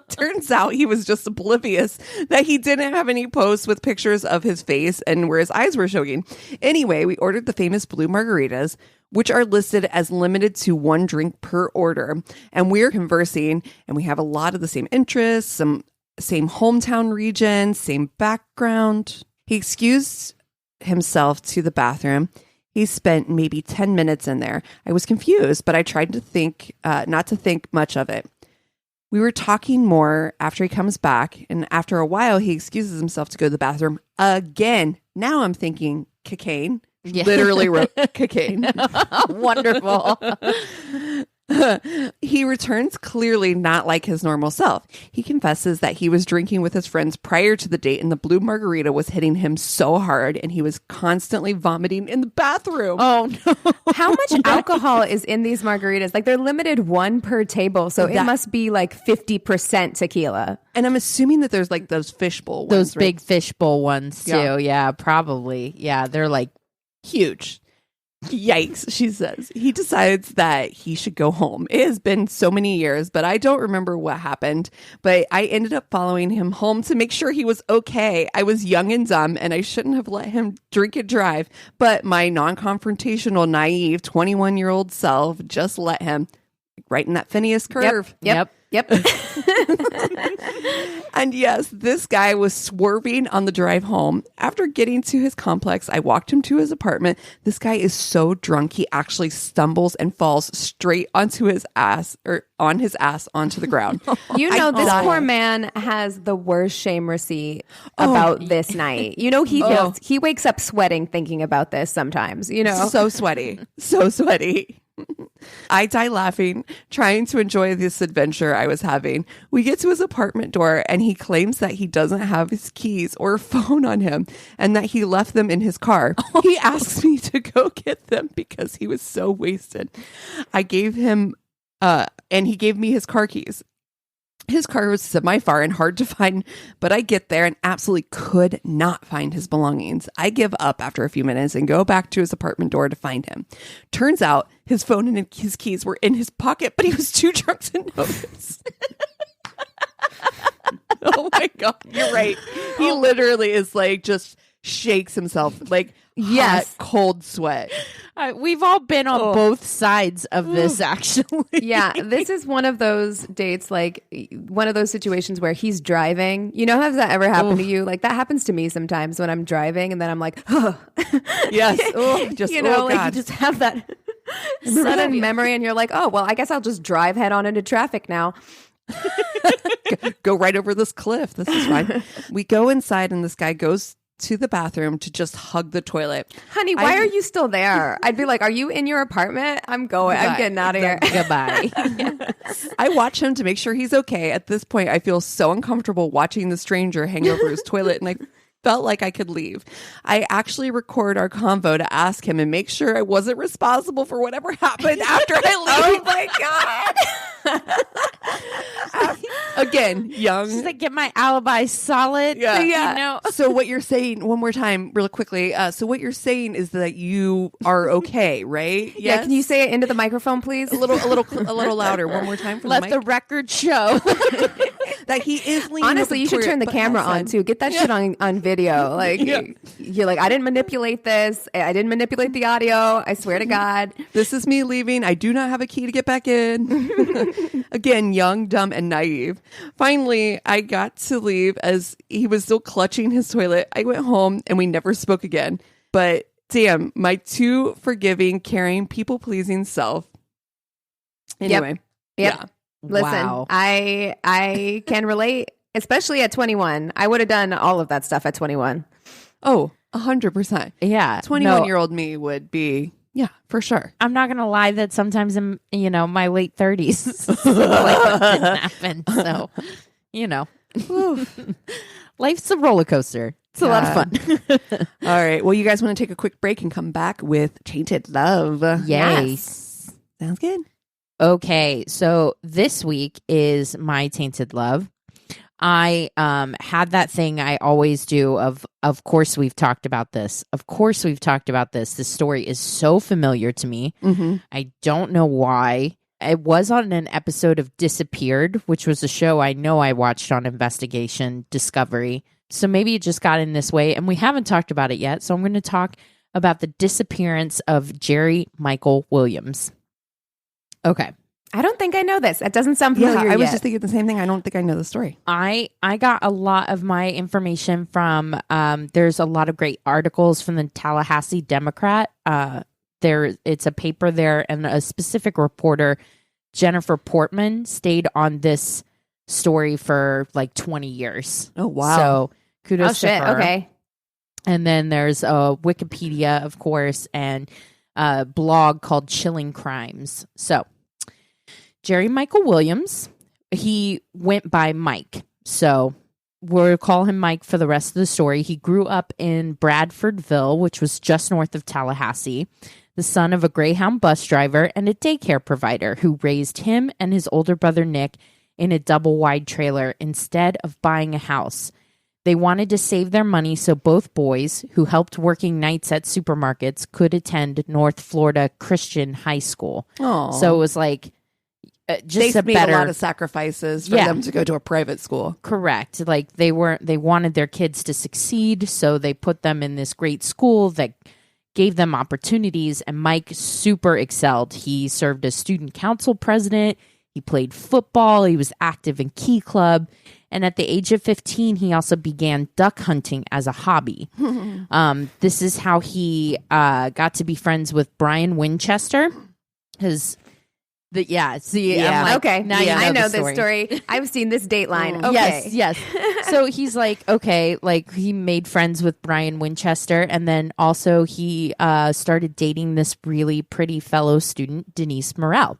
Turns out he was just oblivious that he didn't have any posts with pictures of his face and where his eyes were showing. Anyway, we ordered the famous blue margaritas, which are listed as limited to 1 drink per order. And we're conversing, and we have a lot of the same interests, some same hometown region, same background. He excused himself to the bathroom. He spent maybe 10 minutes in there. I was confused, but I tried to think, not to think much of it. We were talking more after he comes back, and after a while, he excuses himself to go to the bathroom again. Now I'm thinking cocaine. Yeah. Literally wrote cocaine. Wonderful. He returns clearly not like his normal self. He confesses that he was drinking with his friends prior to the date, and the blue margarita was hitting him so hard, and he was constantly vomiting in the bathroom. Oh, no. How much alcohol is in these margaritas? Like, they're limited 1 per table, so it must be like 50% tequila. And I'm assuming that there's like those fishbowl ones. Those right? big fishbowl ones too. Yeah. Yeah, probably. Yeah, they're like Huge. Yikes, she says. He decides that he should go home. It has been so many years, but I don't remember what happened. But I ended up following him home to make sure he was okay. I was young and dumb, and I shouldn't have let him drink and drive. But my non-confrontational, naive 21-year-old self just let him. Right in that Finneas Curve. Yep. And yes, this guy was swerving on the drive home. After getting to his complex, I walked him to his apartment. This guy is so drunk, he actually stumbles and falls straight onto his ass, or on his ass onto the ground. You know, this died. poor man has the worst shame receipt about this night. You know, he wakes up sweating thinking about this sometimes, you know? So sweaty. So sweaty. I die laughing, trying to enjoy this adventure I was having. We get to his apartment door, and he claims that he doesn't have his keys or phone on him, and that he left them in his car. He asks me to go get them because he was so wasted. I gave him, and he gave me his car keys. His car was semi-far and hard to find, but I get there and absolutely could not find his belongings. I give up after a few minutes and go back to his apartment door to find him. Turns out his phone and his keys were in his pocket, but he was too drunk to notice. Oh my God, you're right. He literally is like, just shakes himself like hot, cold sweat. we've all been on both sides of this, actually. Yeah, this is one of those dates, like one of those situations where he's driving. You know, has that ever happened to you? Like, that happens to me sometimes when I'm driving, and then I'm like, oh. Yes. Just, you know, like God. you just have that sudden memory, and you're like, oh, well, I guess I'll just drive head on into traffic now. Go right over this cliff. This is fine. We go inside, and this guy goes to the bathroom to just hug the toilet. Honey, why are you still there? I'd be like, are you in your apartment? I'm going. I'm getting out of here. Goodbye. I watch him to make sure he's okay. At this point, I feel so uncomfortable watching the stranger hang over his toilet, and I felt like I could leave. I actually record our convo to ask him and make sure I wasn't responsible for whatever happened after I leave. Oh my God. Again, young. Just like get my alibi solid. Yeah. You know? So what you're saying, one more time, real quickly. So what you're saying is that you are okay, right? Yes? Yeah, can you say it into the microphone, please? a little louder? One more time for Let the the mic. record show. That he is leaning. Honestly, you should turn the camera on too. Get that shit on video. Like you're like, I didn't manipulate this. I didn't manipulate the audio. I swear to God. This is me leaving. I do not have a key to get back in. Again, young, dumb, and naive. Finally, I got to leave as he was still clutching his toilet. I went home and we never spoke again. But damn, my too forgiving, caring, people-pleasing self. Anyway. Yep. Yeah. Listen, Wow. I can relate, especially at 21. I would have done all of that stuff at 21. Oh, 100%. Yeah. 21-year-old me would be, yeah, for sure. I'm not going to lie that sometimes in, my late 30s, like that didn't happen. So, life's a roller coaster. It's a lot of fun. All right. Well, you guys want to take a quick break and come back with Tainted Love. Yes. Sounds good. Okay, so this week is my Tainted Love. I had that thing I always do of course we've talked about this. Of course we've talked about this. This story is so familiar to me. Mm-hmm. I don't know why. It was on an episode of Disappeared, which was a show I know I watched on Investigation Discovery. So maybe it just got in this way, and we haven't talked about it yet. So I'm going to talk about the disappearance of Jerry Michael Williams. Okay. I don't think I know this. It doesn't sound familiar I was yet. just thinking the same thing. I don't think I know the story. I got a lot of my information from there's a lot of great articles from the Tallahassee Democrat. It's a paper there, and a specific reporter, Jennifer Portman, stayed on this story for like 20 years. Oh, wow. So kudos to her. Okay. And then there's a Wikipedia, of course, and a blog called Chilling Crimes. So Jerry Michael Williams, he went by Mike. So we'll call him Mike for the rest of the story. He grew up in Bradfordville, which was just north of Tallahassee, the son of a Greyhound bus driver and a daycare provider who raised him and his older brother Nick in a double-wide trailer instead of buying a house. They wanted to save their money so both boys, who helped working nights at supermarkets, could attend North Florida Christian High School. Oh, So it was like just they a made better, a lot of sacrifices for them to go to a private school. correct. Like they wanted their kids to succeed, so they put them in this great school that gave them opportunities. And Mike super excelled. He served as student council president. He played football. He was active in Key Club. And at the age of 15, he also began duck hunting as a hobby. This is how he got to be friends with Brian Winchester. I'm like, Okay. now you I know the this story. I've seen this Dateline. Mm. Okay. Yes. So he's like, okay, like he made friends with Brian Winchester. And then also he started dating this really pretty fellow student, Denise Morrell.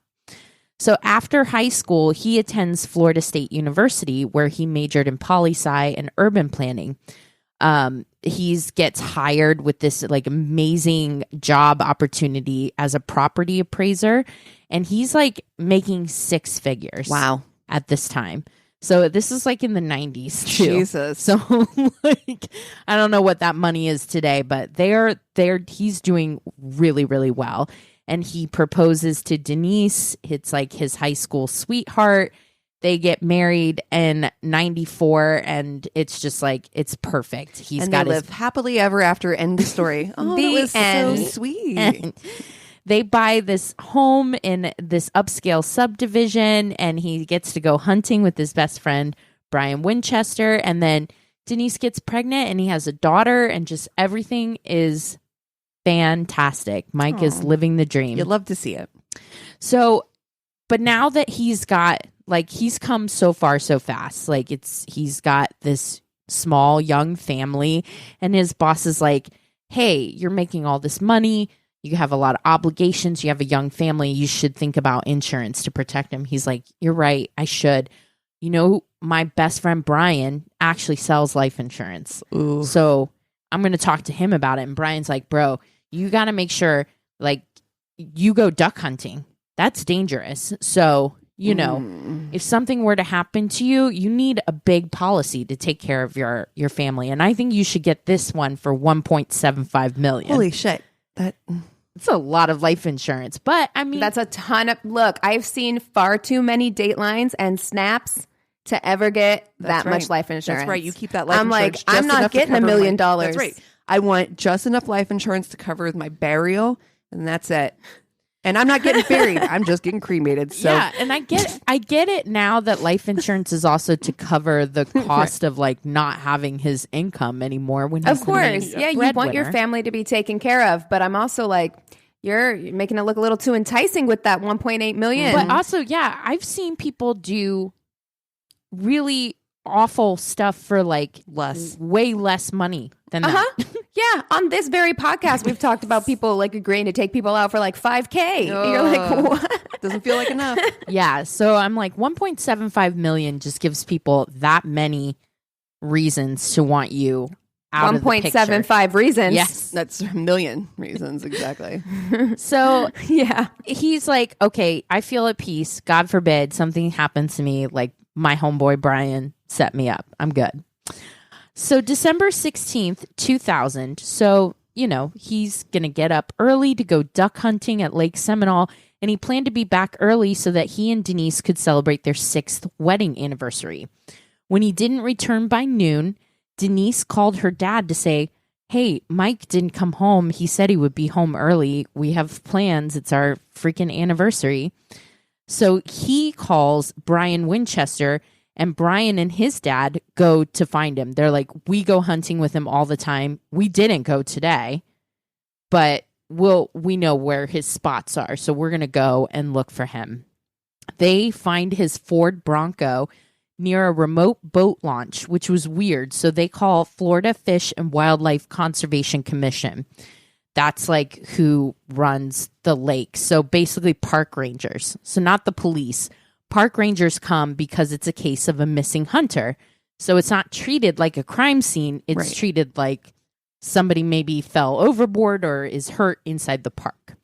So after high school, he attends Florida State University, where he majored in poli-sci and urban planning. He gets hired with this like amazing job opportunity as a property appraiser, and he's like making six figures. Wow. At this time. So this is like in the 90s too. Jesus. So like I don't know what that money is today, but he's doing really, really well. And he proposes to Denise. It's like his high school sweetheart. They get married in 94, and it's just like, it's perfect. He's and got they live happily ever after. End of story. Oh, The that was end. so sweet. and they buy this home in this upscale subdivision, and he gets to go hunting with his best friend, Brian Winchester. And then Denise gets pregnant, and he has a daughter, and just everything is fantastic. Mike is living the dream. You'd love to see it. So, but now that he's come so far so fast, like he's got this small young family, and his boss is like, hey, you're making all this money. You have a lot of obligations. You have a young family. You should think about insurance to protect him. He's like, you're right. I should. You know, my best friend Brian actually sells life insurance. Ooh. So I'm going to talk to him about it. And Brian's like, bro, you got to make sure like you go duck hunting. That's dangerous. So You know, if something were to happen to you, you need a big policy to take care of your family. And I think you should get this one for $1.75 million. Holy shit. It's a lot of life insurance. But I mean, That's a ton of, look, I've seen far too many Datelines and Snaps to ever get that much life insurance. That's right. You keep that life I'm insurance. like, I'm not getting $1 million. That's right. I want just enough life insurance to cover my burial, and that's it. And I'm not getting buried. I'm just getting cremated. So yeah, and I get it now that life insurance is also to cover the cost of like not having his income anymore. When he's of course, yeah, you want your family to be taken care of, but I'm also like, you're making it look a little too enticing with that 1.8 million. But also, yeah, I've seen people do really awful stuff for like way less money than that. Yeah, on this very podcast, we've talked about people like agreeing to take people out for like $5,000. You're like, what? Doesn't feel like enough. Yeah, so I'm like, 1.75 million just gives people that many reasons to want you out of the picture. 1.75 reasons. Yes, that's a million reasons exactly. So yeah, he's like, okay, I feel at peace. God forbid something happens to me. Like my homeboy Brian set me up. I'm good. So December 16th, 2000. So, you know, he's going to get up early to go duck hunting at Lake Seminole. And he planned to be back early so that he and Denise could celebrate their 6th wedding anniversary. When he didn't return by noon, Denise called her dad to say, hey, Mike didn't come home. He said he would be home early. We have plans. It's our freaking anniversary. So he calls Brian Winchester, and Brian and his dad go to find him. They're like, we go hunting with him all the time. We didn't go today, but we know where his spots are. So we're going to go and look for him. They find his Ford Bronco near a remote boat launch, which was weird. So they call Florida Fish and Wildlife Conservation Commission. That's like who runs the lake. So basically park rangers. So not the police. Park rangers come because it's a case of a missing hunter. So it's not treated like a crime scene. It's treated like somebody maybe fell overboard or is hurt inside the park.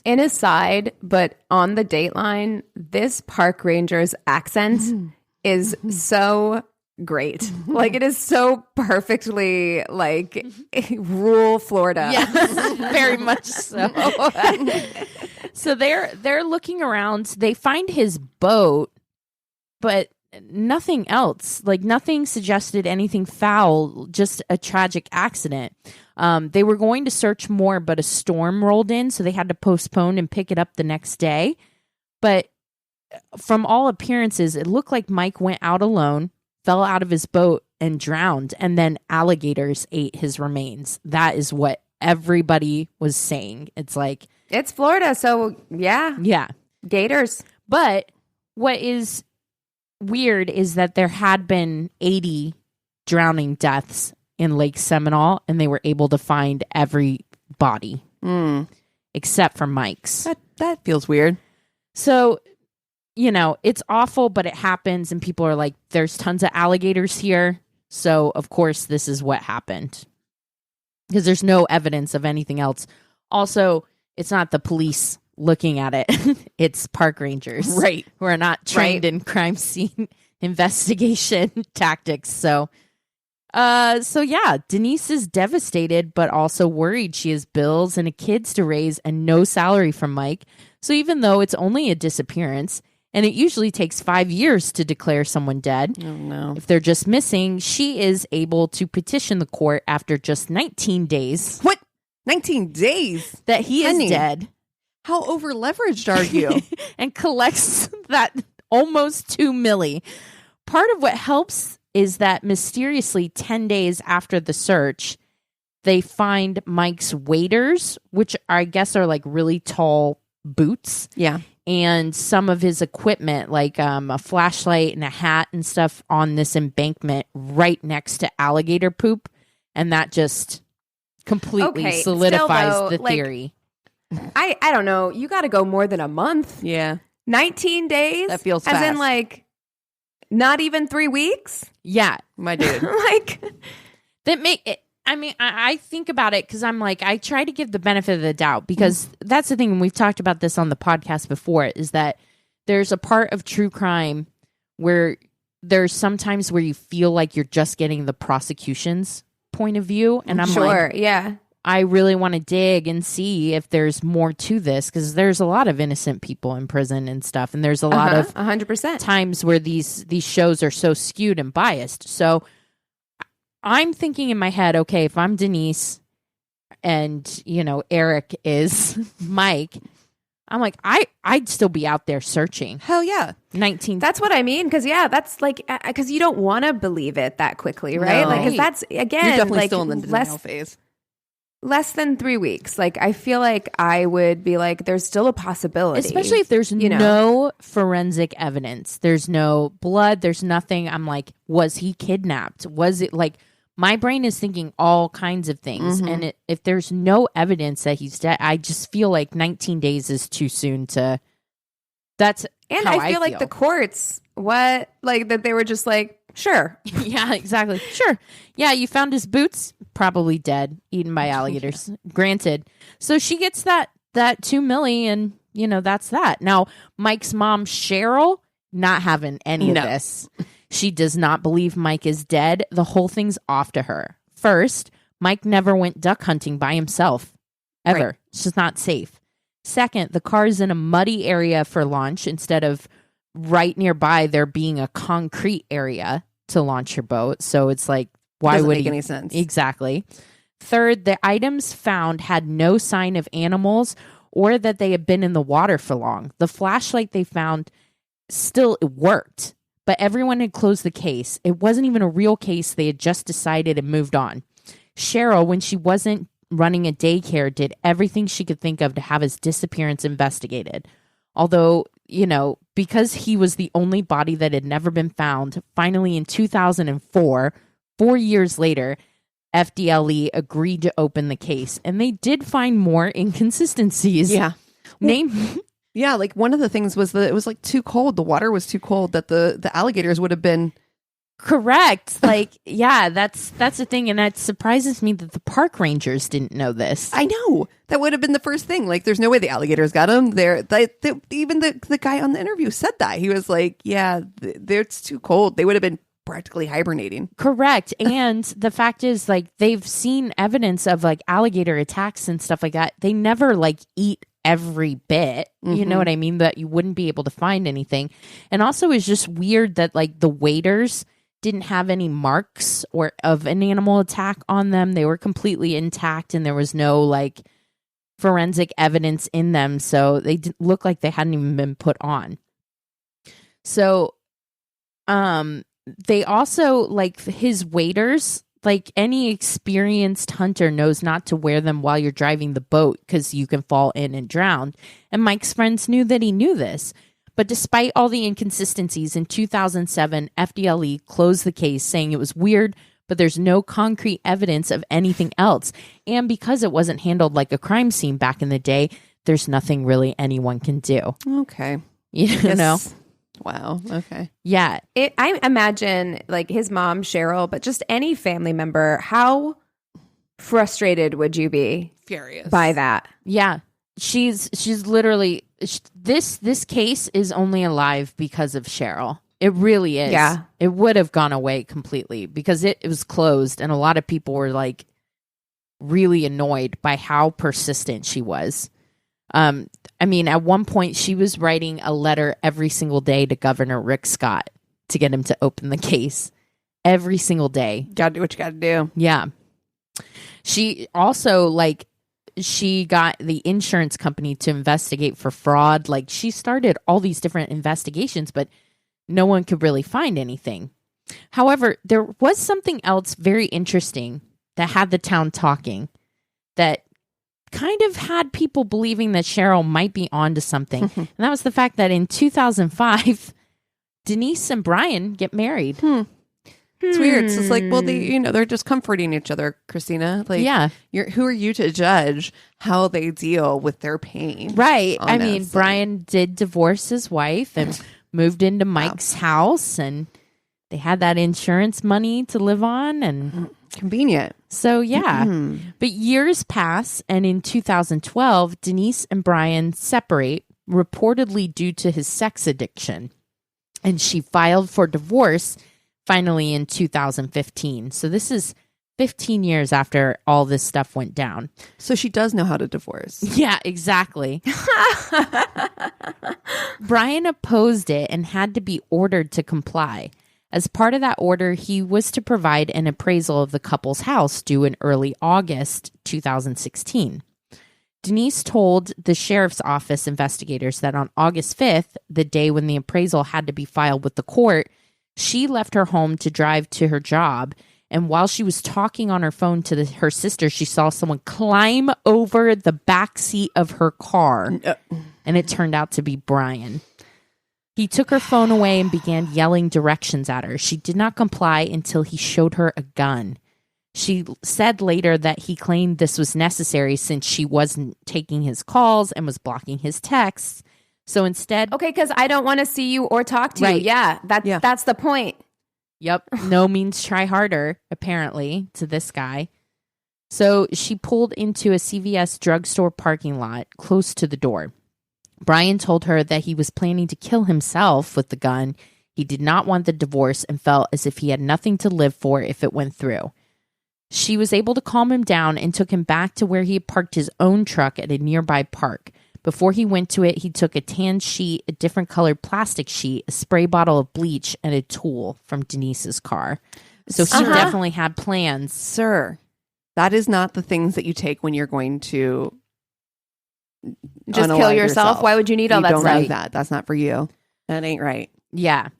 An aside, but on the Dateline, this park ranger's accent is so great. Like it is so perfectly like rural Florida. Yes, very much so. So they're looking around. They find his boat, but nothing else. Like nothing suggested anything foul, just a tragic accident. They were going to search more, but a storm rolled in, so they had to postpone and pick it up the next day. But from all appearances, it looked like Mike went out alone, fell out of his boat, and drowned, and then alligators ate his remains. That is what everybody was saying. It's like... It's Florida, so yeah. Yeah. Gators. But what is weird is that there had been 80 drowning deaths in Lake Seminole, and they were able to find every body except for Mike's. That feels weird. So, you know, it's awful, but it happens, and people are like, there's tons of alligators here. So, of course, this is what happened. Because there's no evidence of anything else. Also, it's not the police looking at it. It's park rangers. Right. Who are not trained in crime scene investigation tactics. So yeah, Denise is devastated, but also worried. She has bills and kids to raise and no salary from Mike. So even though it's only a disappearance, and it usually takes 5 years to declare someone dead, oh, no. If they're just missing, she is able to petition the court after just 19 days. What? 19 days? That he is dead. How over leveraged are you? And collects that almost $2 million. Part of what helps is that mysteriously 10 days after the search, they find Mike's waders, which I guess are like really tall boots. Yeah. And some of his equipment, like a flashlight and a hat and stuff on this embankment right next to alligator poop. And that just completely solidifies the theory. I don't know. You got to go more than a month. Yeah. 19 days? That feels as fast. in like not even 3 weeks? Yeah. My dude. Like that make it. I mean, I think about it because I'm like, I try to give the benefit of the doubt because that's the thing. And we've talked about this on the podcast before is that there's a part of true crime where there's sometimes where you feel like you're just getting the prosecution's point of view. And I'm like, yeah. I really want to dig and see if there's more to this, because there's a lot of innocent people in prison and stuff. And there's a lot of 100% times where these shows are so skewed and biased. So I'm thinking in my head, okay, if I'm Denise and, Eric is Mike, I'm like, I'd still be out there searching. Hell yeah. 19. That's what I mean. Because, that's like, because you don't want to believe it that quickly, right? No. Like, because that's, again, You're definitely like still in the denial phase. Less than 3 weeks. Like, I feel like I would be like, there's still a possibility. Especially if there's no forensic evidence. There's no blood. There's nothing. I'm like, was he kidnapped? Was it like, my brain is thinking all kinds of things. And if there's no evidence that he's dead, I just feel like 19 days is too soon to, that's And how I feel like the courts, that they were just like, sure. Yeah, exactly. Sure. Yeah, you found his boots, probably dead, eaten by alligators. Granted. So she gets that $2 million, and that's that. Now, Mike's mom, Cheryl, not having any of this. She does not believe Mike is dead. The whole thing's off to her. First, Mike never went duck hunting by himself. Ever. Right. It's just not safe. Second, the car's in a muddy area for launch instead of right nearby there being a concrete area to launch your boat. So it's like, why doesn't would make any sense? Exactly. Third, the items found had no sign of animals or that they had been in the water for long. The flashlight they found still worked, but everyone had closed the case. It wasn't even a real case. They had just decided and moved on. Cheryl, when she wasn't running a daycare, did everything she could think of to have his disappearance investigated. Although, because he was the only body that had never been found, finally in 2004, 4 years later, FDLE agreed to open the case. And they did find more inconsistencies. Yeah. Yeah, like one of the things was that it was like too cold. The water was too cold that the alligators would have been. Correct. Like, yeah, that's the thing. And it surprises me that the park rangers didn't know this. I know. That would have been the first thing. Like, there's no way the alligators got them. Even the guy on the interview said that. He was like, yeah, it's too cold. They would have been practically hibernating. Correct. And the fact is, like, they've seen evidence of like alligator attacks and stuff like that. They never like eat every bit. You know what I mean? That you wouldn't be able to find anything. And also it's just weird that like the waders didn't have any marks or of an animal attack on them. They were completely intact and there was no like forensic evidence in them. So they look like they hadn't even been put on. So, they also like his waders, like any experienced hunter knows not to wear them while you're driving the boat because you can fall in and drown. And Mike's friends knew that he knew this. But despite all the inconsistencies, in 2007, FDLE closed the case saying it was weird, but there's no concrete evidence of anything else. And because it wasn't handled like a crime scene back in the day, there's nothing really anyone can do. Okay. You know? Wow. Okay. Yeah. I imagine like his mom, Cheryl, but just any family member, how frustrated would you be? Furious. By that? Yeah. She's literally, this case is only alive because of Cheryl. It really is. Yeah. It would have gone away completely because it was closed and a lot of people were like really annoyed by how persistent she was. I mean, at one point she was writing a letter every single day to Governor Rick Scott to get him to open the case every single day. Gotta do what you gotta do. Yeah. She also she got the insurance company to investigate for fraud. Like she started all these different investigations, but no one could really find anything. However, there was something else very interesting that had the town talking that kind of had people believing that Cheryl might be onto something. And that was the fact that in 2005, Denise and Brian get married. It's weird. It's like, well, they're just comforting each other, Christina. Like, yeah, who are you to judge how they deal with their pain? Right. Honestly. I mean, Brian did divorce his wife and moved into Mike's house, and they had that insurance money to live on, and convenient. So yeah. But years pass, and in 2012, Denise and Brian separate reportedly due to his sex addiction. And she filed for divorce finally in 2015. So this is 15 years after all this stuff went down. So she does know how to divorce. Yeah, exactly. Brian opposed it and had to be ordered to comply. As part of that order, he was to provide an appraisal of the couple's house due in early August 2016. Denise told the sheriff's office investigators that on August 5th, the day when the appraisal had to be filed with the court, she left her home to drive to her job. And while she was talking on her phone to her sister, she saw someone climb over the back seat of her car. And it turned out to be Brian. He took her phone away and began yelling directions at her. She did not comply until he showed her a gun. She said later that he claimed this was necessary since she wasn't taking his calls and was blocking his texts. So instead... Okay, because I don't want to see you or talk to you. Yeah, that's the point. Yep. No means try harder, apparently, to this guy. So she pulled into a CVS drugstore parking lot close to the door. Brian told her that he was planning to kill himself with the gun. He did not want the divorce and felt as if he had nothing to live for if it went through. She was able to calm him down and took him back to where he had parked his own truck at a nearby park. Before he went to it, he took a tan sheet, a different colored plastic sheet, a spray bottle of bleach, and a tool from Denise's car. So he definitely had plans. Sir, that is not the things that you take when you're going to just kill yourself. Why would you need all that stuff? Don't need that. That's not for you. That ain't right. Yeah.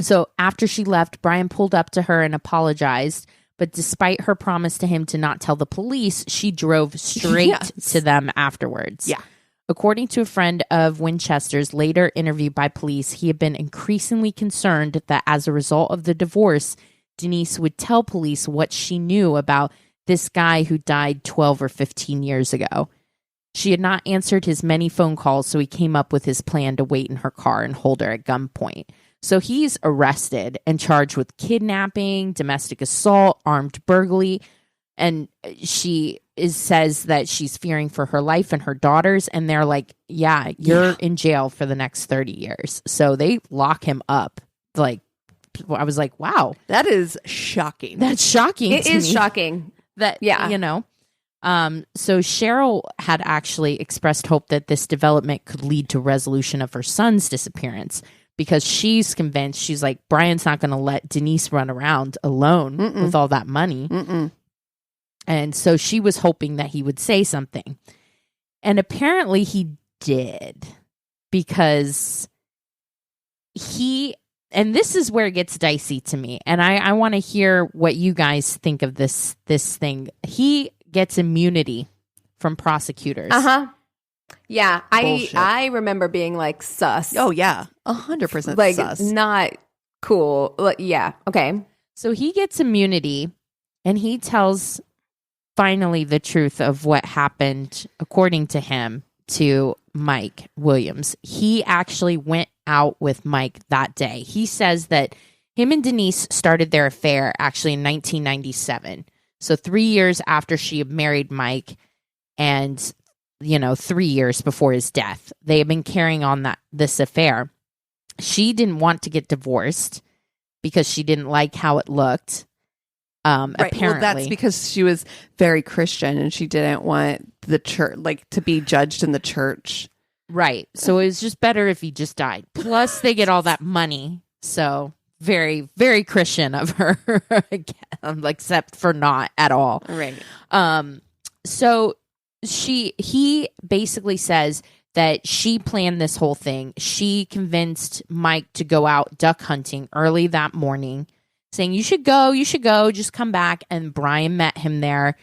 So after she left, Brian pulled up to her and apologized. But despite her promise to him to not tell the police, she drove straight to them afterwards. Yeah. According to a friend of Winchester's later interviewed by police, he had been increasingly concerned that as a result of the divorce, Denise would tell police what she knew about this guy who died 12 or 15 years ago. She had not answered his many phone calls, so he came up with his plan to wait in her car and hold her at gunpoint. So he's arrested and charged with kidnapping, domestic assault, armed burglary, and she says that she's fearing for her life and her daughters, and they're like, yeah, you're in jail for the next 30 years. So they lock him up. Like, I was like, wow. That is shocking. That's shocking. It is shocking. That, you know. So Cheryl had actually expressed hope that this development could lead to resolution of her son's disappearance, because she's convinced, she's like, Brian's not going to let Denise run around alone with all that money. And so she was hoping that he would say something. And apparently he did, because and this is where it gets dicey to me. And I want to hear what you guys think of this thing. He gets immunity from prosecutors. Yeah, Bullshit. I remember being like sus. Oh yeah, 100% like sus. Not cool. Like, yeah, okay. So he gets immunity, and he tells finally the truth of what happened, according to him, to Mike Williams. He actually went out with Mike that day. He says that him and Denise started their affair actually in 1997. So 3 years after she had married Mike, and 3 years before his death. They had been carrying on this affair. She didn't want to get divorced because she didn't like how it looked. Right. Apparently. Well, that's because she was very Christian and she didn't want the church, like, to be judged in the church. Right. So it was just better if he just died. Plus, they get all that money. So very, very Christian of her, except for not at all. Right. So he basically says that she planned this whole thing. She convinced Mike to go out duck hunting early that morning, saying, you should go, just come back. And Brian met him there,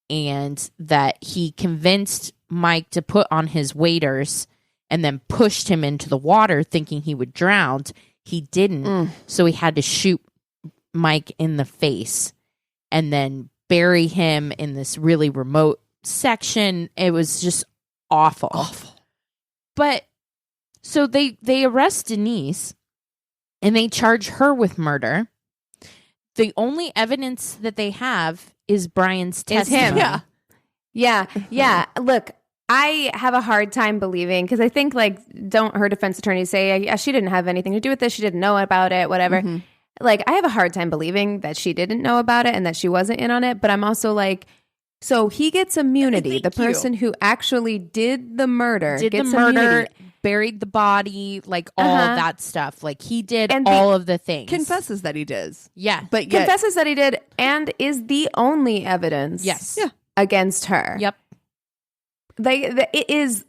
and that he convinced Mike to put on his waders and then pushed him into the water thinking he would drown. He didn't. So he had to shoot Mike in the face and then bury him in this really remote section. It was just awful. But so they arrest Denise and they charge her with murder. The only evidence that they have is Brian's testimony. Yeah. Look, I have a hard time believing, because I think, like, don't her defense attorneys say, yeah, she didn't have anything to do with this, she didn't know about it, whatever. Mm-hmm. Like, I have a hard time believing that she didn't know about it and that she wasn't in on it, but I'm also like, so he gets immunity. The person who actually did the murder gets immunity. Buried the body, like all that stuff. Like he did all of the things. Confesses that he did. Yeah. But yet, confesses that he did and is the only evidence against her. Yep. It is...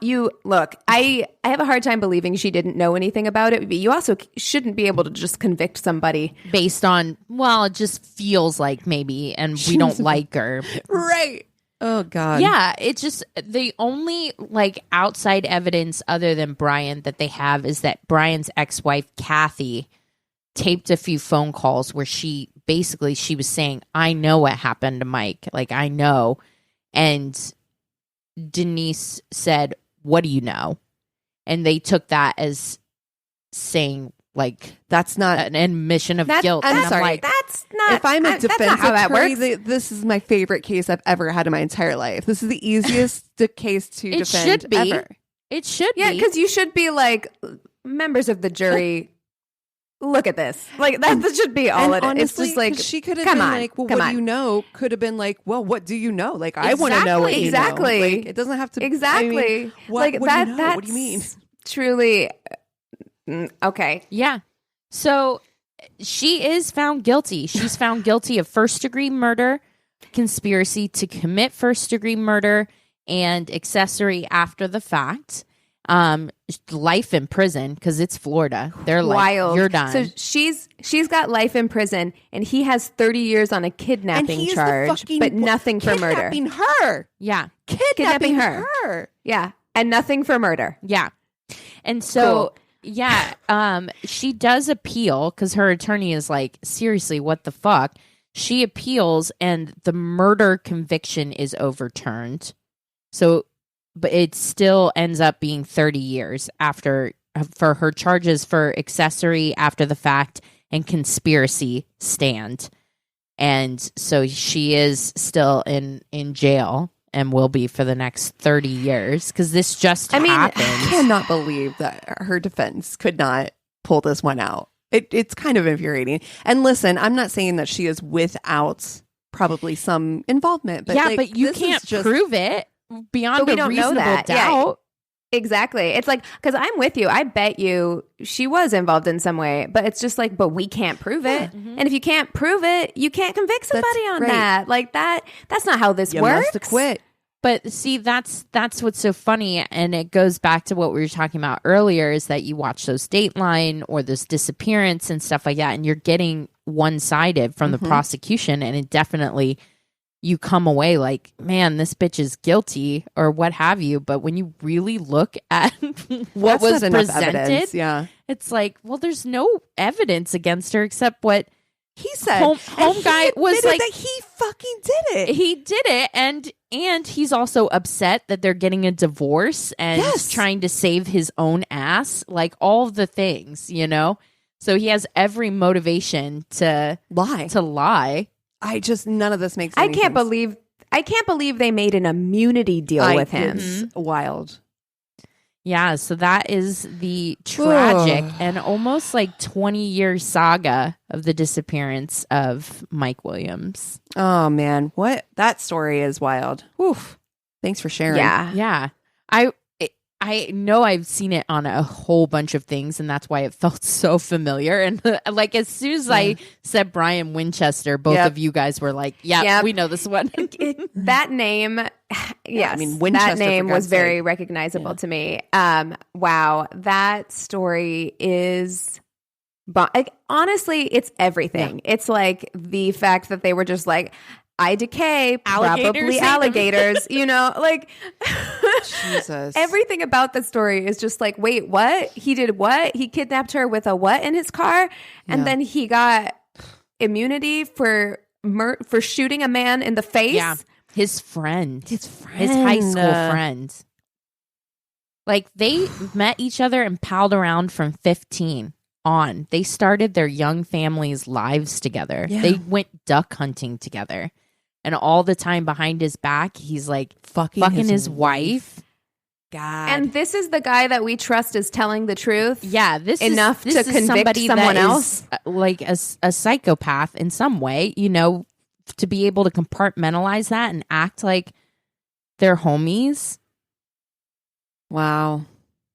You look, I have a hard time believing she didn't know anything about it, but you also shouldn't be able to just convict somebody based on, well, it just feels like maybe, and we don't like her. Right. Oh, God. Yeah, it's just the only like outside evidence other than Brian that they have is that Brian's ex-wife, Kathy, taped a few phone calls where she was saying, I know what happened to Mike. Like, I know. And Denise said, what do you know? And they took that as saying, like, that's not an admission of guilt. I'm sorry. like, that's not. If I'm a defense how that attorney, works. this is my favorite case I've ever had in my entire life. This is the easiest case to it defend should be. ever. It should be. Yeah, because you should be like, members of the jury, look at this. Like, that should be all it is. Honestly, It's just like, she could have come been on, like, well, come what on. do you know? Could have been like, well, what do you know? Like, I want to know what you know. Exactly. Like, it doesn't have to. Exactly. I mean, what do you know? What do you mean? Truly. Okay. Yeah. So she is found guilty. She's found guilty of first-degree murder, conspiracy to commit first-degree murder, and accessory after the fact. Life in prison because it's Florida. They're like, wild. You're done. So she's got life in prison, and he has 30 years on a kidnapping charge, but nothing for murder. Kidnapping her. Yeah. Kidnapping her. Yeah, and nothing for murder. Yeah. And so, she does appeal because her attorney is like, seriously, what the fuck? She appeals and the murder conviction is overturned. So, but it still ends up being 30 years after for her charges for accessory after the fact and conspiracy stand. And so she is still in jail and will be for the next 30 years because this just happened. I cannot believe that her defense could not pull this one out. It's kind of infuriating. And listen, I'm not saying that she is without probably some involvement, but but you can't prove it beyond a reasonable doubt. Yeah, exactly. It's like, because I'm with you. I bet you she was involved in some way, but it's just like, but we can't prove it. Mm-hmm. And if you can't prove it, you can't convict somebody on right. that. Like that's not how this you works. must acquit. But see, that's what's so funny, and it goes back to what we were talking about earlier, is that you watch those Dateline or this disappearance and stuff like that, and you're getting one-sided from the prosecution, and it definitely, you come away like, man, this bitch is guilty or what have you. But when you really look at what was presented, it's like, well, there's no evidence against her except what he said. Home guy was like that he fucking did it. He did it, and he's also upset that they're getting a divorce and trying to save his own ass, like all of the things, you know. So he has every motivation to lie. None of this makes any sense. I can't believe they made an immunity deal with him. It's wild. Yeah, so that is the tragic and almost like 20-year saga of the disappearance of Mike Williams. Oh, man. That story is wild. Oof. Thanks for sharing. Yeah. I know I've seen it on a whole bunch of things, and that's why it felt so familiar. And like as soon as I said Brian Winchester, both of you guys were like, "Yeah, we know this one." That name, yes, I mean, Winchester, that name was very recognizable to me. Wow, that story is. Like, honestly, it's everything. Yeah. It's like the fact that they were just like, I decay, probably alligators, you know, like Jesus. Everything about the story is just like, wait, what? He did what? He kidnapped her with a what in his car? And then he got immunity for shooting a man in the face? Yeah. His friend. His high school friend. Like, they met each other and palled around from 15 on. They started their young families' lives together. Yeah. They went duck hunting together. and all the time behind his back, he's like fucking his wife. God. And this is the guy that we trust is telling the truth. Yeah, this enough is to convict somebody someone that else. is, like a psychopath in some way, you know, to be able to compartmentalize that and act like they're homies. Wow.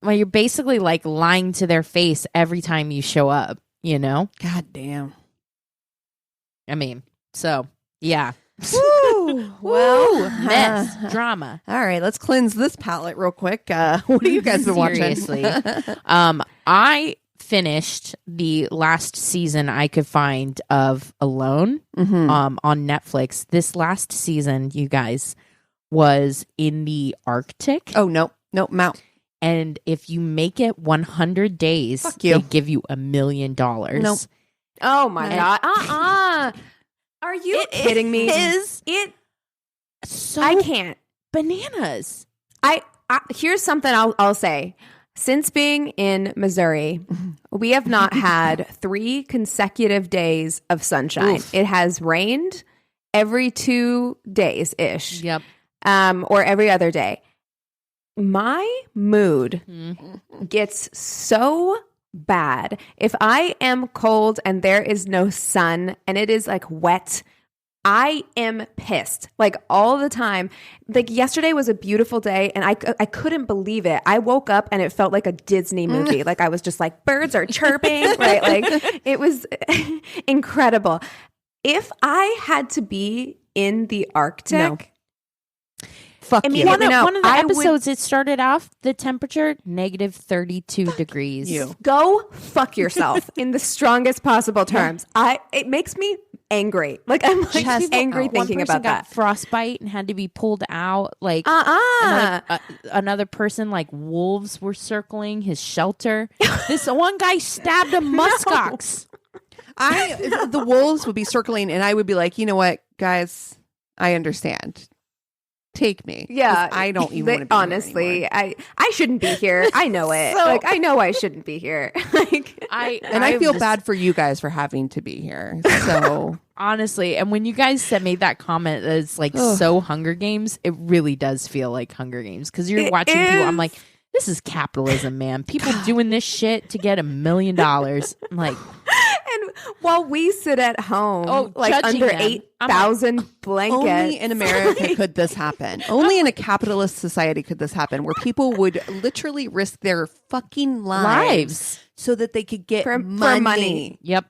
Well, you're basically like lying to their face every time you show up, you know? God damn. I mean, so yeah. Woo. Well, Mess, drama. All right, let's cleanse this palate real quick. What have you guys been watching? Seriously. I finished the last season I could find of Alone on Netflix. This last season, you guys, was in the Arctic. Oh, no, Mount. And if you make it 100 days, Fuck you. they give you $1 million. Nope. Oh my God. Are you kidding me? It so I can't. bananas. I here's something I'll say. Since being in Missouri, we have not had 3 consecutive days of sunshine. Oof. It has rained every 2 days ish. Yep. Or every other day. My mood gets so bad if I am cold and there is no sun and it is like wet. I am pissed like all the time. Like yesterday was a beautiful day and I couldn't believe it. I woke up and it felt like a Disney movie. Like I was just like, birds are chirping, right? Like it was incredible. If I had to be in the Arctic, No. Fuck I mean, you. One of the I would- episodes, it started off the temperature negative 32 degrees. you. go fuck yourself in the strongest possible terms. It makes me angry. Like I'm like Chest angry out. thinking One person about that. got frostbite and had to be pulled out. Like another person, like wolves were circling his shelter. This one guy stabbed a muskox. The wolves would be circling, and I would be like, you know what, guys, I understand. Take me. Yeah, 'Cause I don't even want to be honestly, here anymore. I shouldn't be here. I know it. So- like I know I shouldn't be here. Like I feel bad for you guys for having to be here. So Honestly, and when you guys sent me that comment that it's like so Hunger Games, it really does feel like Hunger Games because you're watching people. I'm like, this is capitalism, man. People doing this shit to get $1 million. I'm like, and while we sit at home, like judging under them. 8,000 blankets, only in America could this happen. Only in a capitalist society could this happen, where people would literally risk their fucking lives so that they could get for money. money. yep.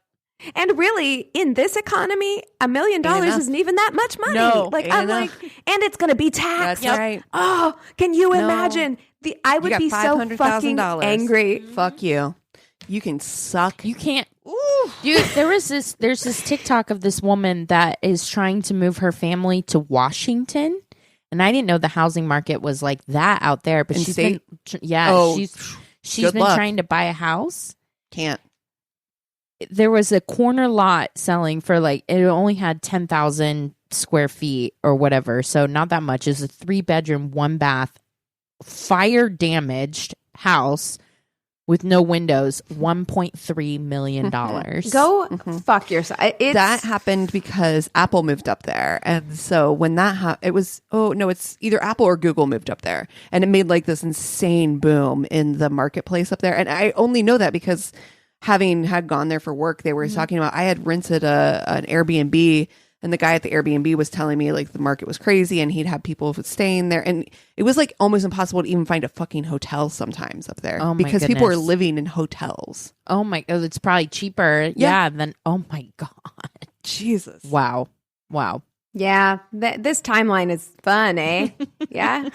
And really, in this economy, $1 million enough. isn't even that much money. No, like ain't I'm enough. like, and it's gonna be taxed. That's right. Oh, can you No. imagine? I You would got be so fucking $500,000. angry. Fuck you. You can suck. You can't. Dude, there's this TikTok of this woman that is trying to move her family to Washington. And I didn't know the housing market was like that out there, but In she's state? been she's good been luck. trying to buy a house. Can't. There was a corner lot selling for like, it only had 10,000 square feet or whatever, so not that much. It's a 3-bedroom, 1-bath, fire damaged house with no windows, $1.3 million. Go fuck yourself. It's, That happened because Apple moved up there. And so when that happened, it was, it's either Apple or Google moved up there. And it made like this insane boom in the marketplace up there. And I only know that because having had gone there for work, they were talking about, I had rented an Airbnb, and the guy at the Airbnb was telling me like the market was crazy and he'd have people staying there. And it was like almost impossible to even find a fucking hotel sometimes up there Oh my because people were goodness. living in hotels. Oh my god, it's probably cheaper. Yeah, than oh my god. Jesus. Wow. yeah. This timeline is fun, eh? Yeah.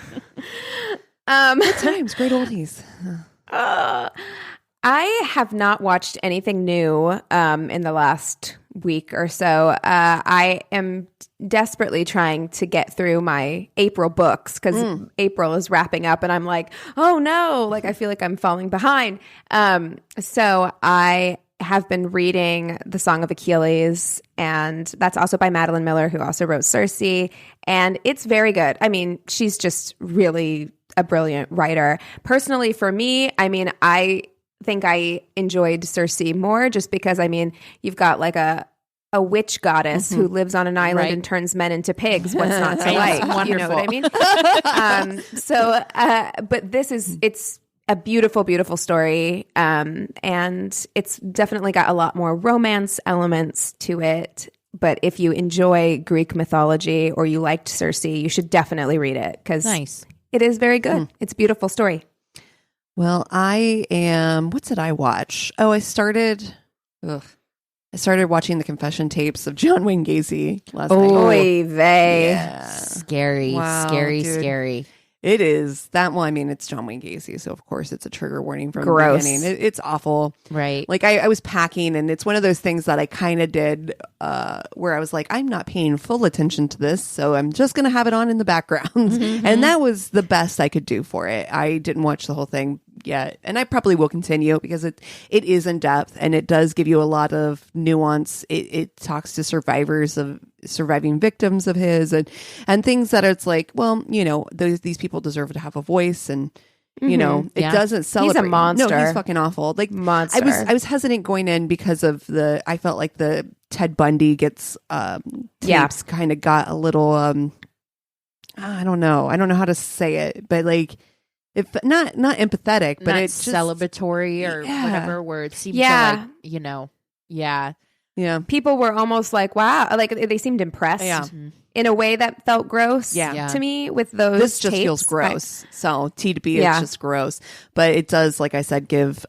Good times, great oldies. I have not watched anything new in the last week or so. I am desperately trying to get through my April books because April is wrapping up and I'm like, oh no, like I feel like I'm falling behind. So I have been reading The Song of Achilles, and that's also by Madeline Miller, who also wrote Circe, and it's very good. I mean, she's just really a brilliant writer. Personally, for me, I mean, I think I enjoyed Circe more just because, I mean, you've got like a a witch goddess who lives on an island and turns men into pigs. What's not to like? You know what I mean? But it's a beautiful, beautiful story. And it's definitely got a lot more romance elements to it. But if you enjoy Greek mythology or you liked Circe, you should definitely read it because it is very good. It's a beautiful story. Well, what did I watch? Oh, I started watching the confession tapes of John Wayne Gacy last night. Oy vey. Yeah. Scary, scary. It is that one. I mean, it's John Wayne Gacy, so of course it's a trigger warning from Gross. the beginning. It's awful, right? Like I was packing, and it's one of those things that I kind of did, where I was like, I'm not paying full attention to this, so I'm just gonna have it on in the background, and that was the best I could do for it. I didn't watch the whole thing yet, and I probably will continue because it is in depth and it does give you a lot of nuance. It talks to surviving victims of his and things that it's like, well, you know, these people deserve to have a voice, and you know, it doesn't celebrate. He's a monster. No, he's fucking awful. Like monster. I was hesitant going in because of I felt like the Ted Bundy tapes kind of got a little I don't know how to say it, but like, if not empathetic, but not it's just celebratory or whatever, where it seems to, like, you know, yeah. People were almost like, wow, like they seemed impressed in a way that felt gross to me with those This just tapes. feels gross. So T to B, it's just gross. But it does, like I said, give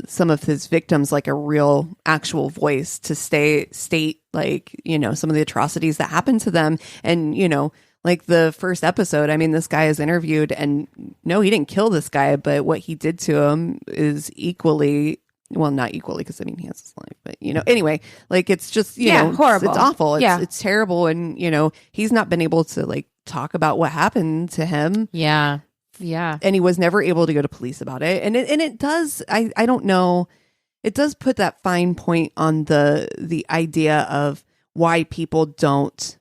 some of his victims like a real actual voice to state like, you know, some of the atrocities that happened to them. And, you know, like the first episode, I mean, this guy is interviewed, and no, he didn't kill this guy, but what he did to him is not equally, because I mean, he has his life, but you know, anyway, like it's just, you know, horrible. It's awful. It's terrible. And, you know, he's not been able to like talk about what happened to him. Yeah. And he was never able to go to police about it. And it does, I don't know, it does put that fine point on the idea of why people don't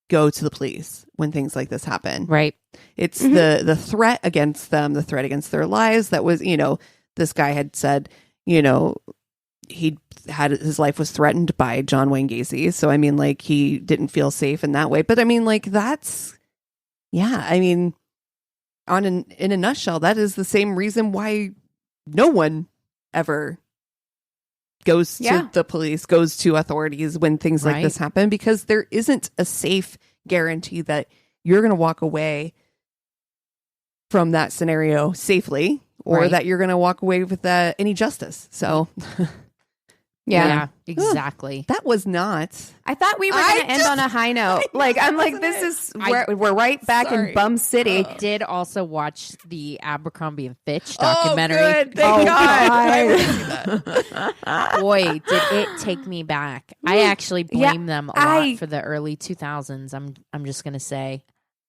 go to the police when things like this happen. Right. It's the threat against them, the threat against their lives. That was, you know, this guy had said, you know, his life was threatened by John Wayne Gacy. So, I mean, like, he didn't feel safe in that way. But I mean, like, I mean, in a nutshell, that is the same reason why no one ever goes to the police, goes to authorities when things like this happen, because there isn't a safe guarantee that you're going to walk away from that scenario safely, or that you're going to walk away with any justice. So yeah, exactly. That was not. I thought we were going to end on a high note. Like, I'm like, we're right back in Bum City. I did also watch the Abercrombie and Fitch documentary. Oh, good. Thank God. Boy, did it take me back. I actually blame them a lot for the early 2000s. I'm just going to say.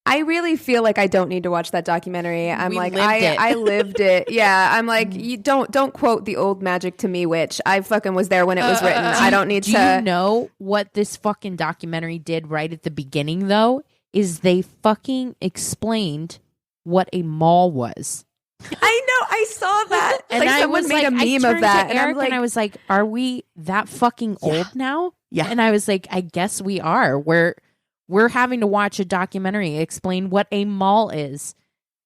I really feel like I don't need to watch that documentary. I'm like, I lived it. Yeah. I'm like, you don't quote the old magic to me, witch. I fucking was there when it was written. I don't need to. Do you know what this fucking documentary did right at the beginning, though? Is they fucking explained what a mall was. I know. I saw that. And like, someone made a meme of that. And Eric and I was like, are we that fucking old now? Yeah. And I was like, I guess we are. We're having to watch a documentary explain what a mall is.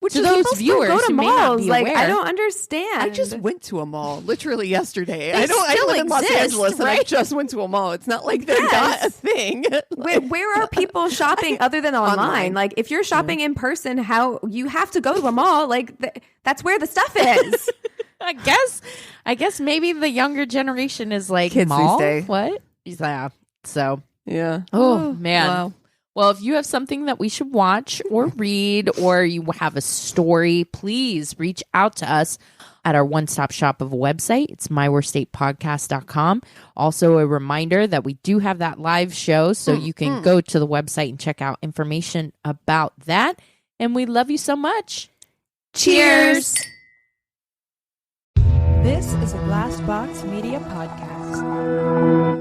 Which to those viewers go to who malls. may not be like, aware. I don't understand. I just went to a mall literally yesterday. I live in Los exist, Angeles, and I just went to a mall. It's not like they're not a thing. Where are people shopping other than online? Like, if you're shopping in person, how you have to go to a mall? Like, that's where the stuff is. I guess maybe the younger generation is like, kids mall? these days. What? Yeah. So yeah. Oh man. Wow. Well, if you have something that we should watch or read, or you have a story, please reach out to us at our one-stop shop of a website. It's myworstatepodcast.com. Also, a reminder that we do have that live show, so you can go to the website and check out information about that. And we love you so much. Cheers! This is a Glass Box Media Podcast.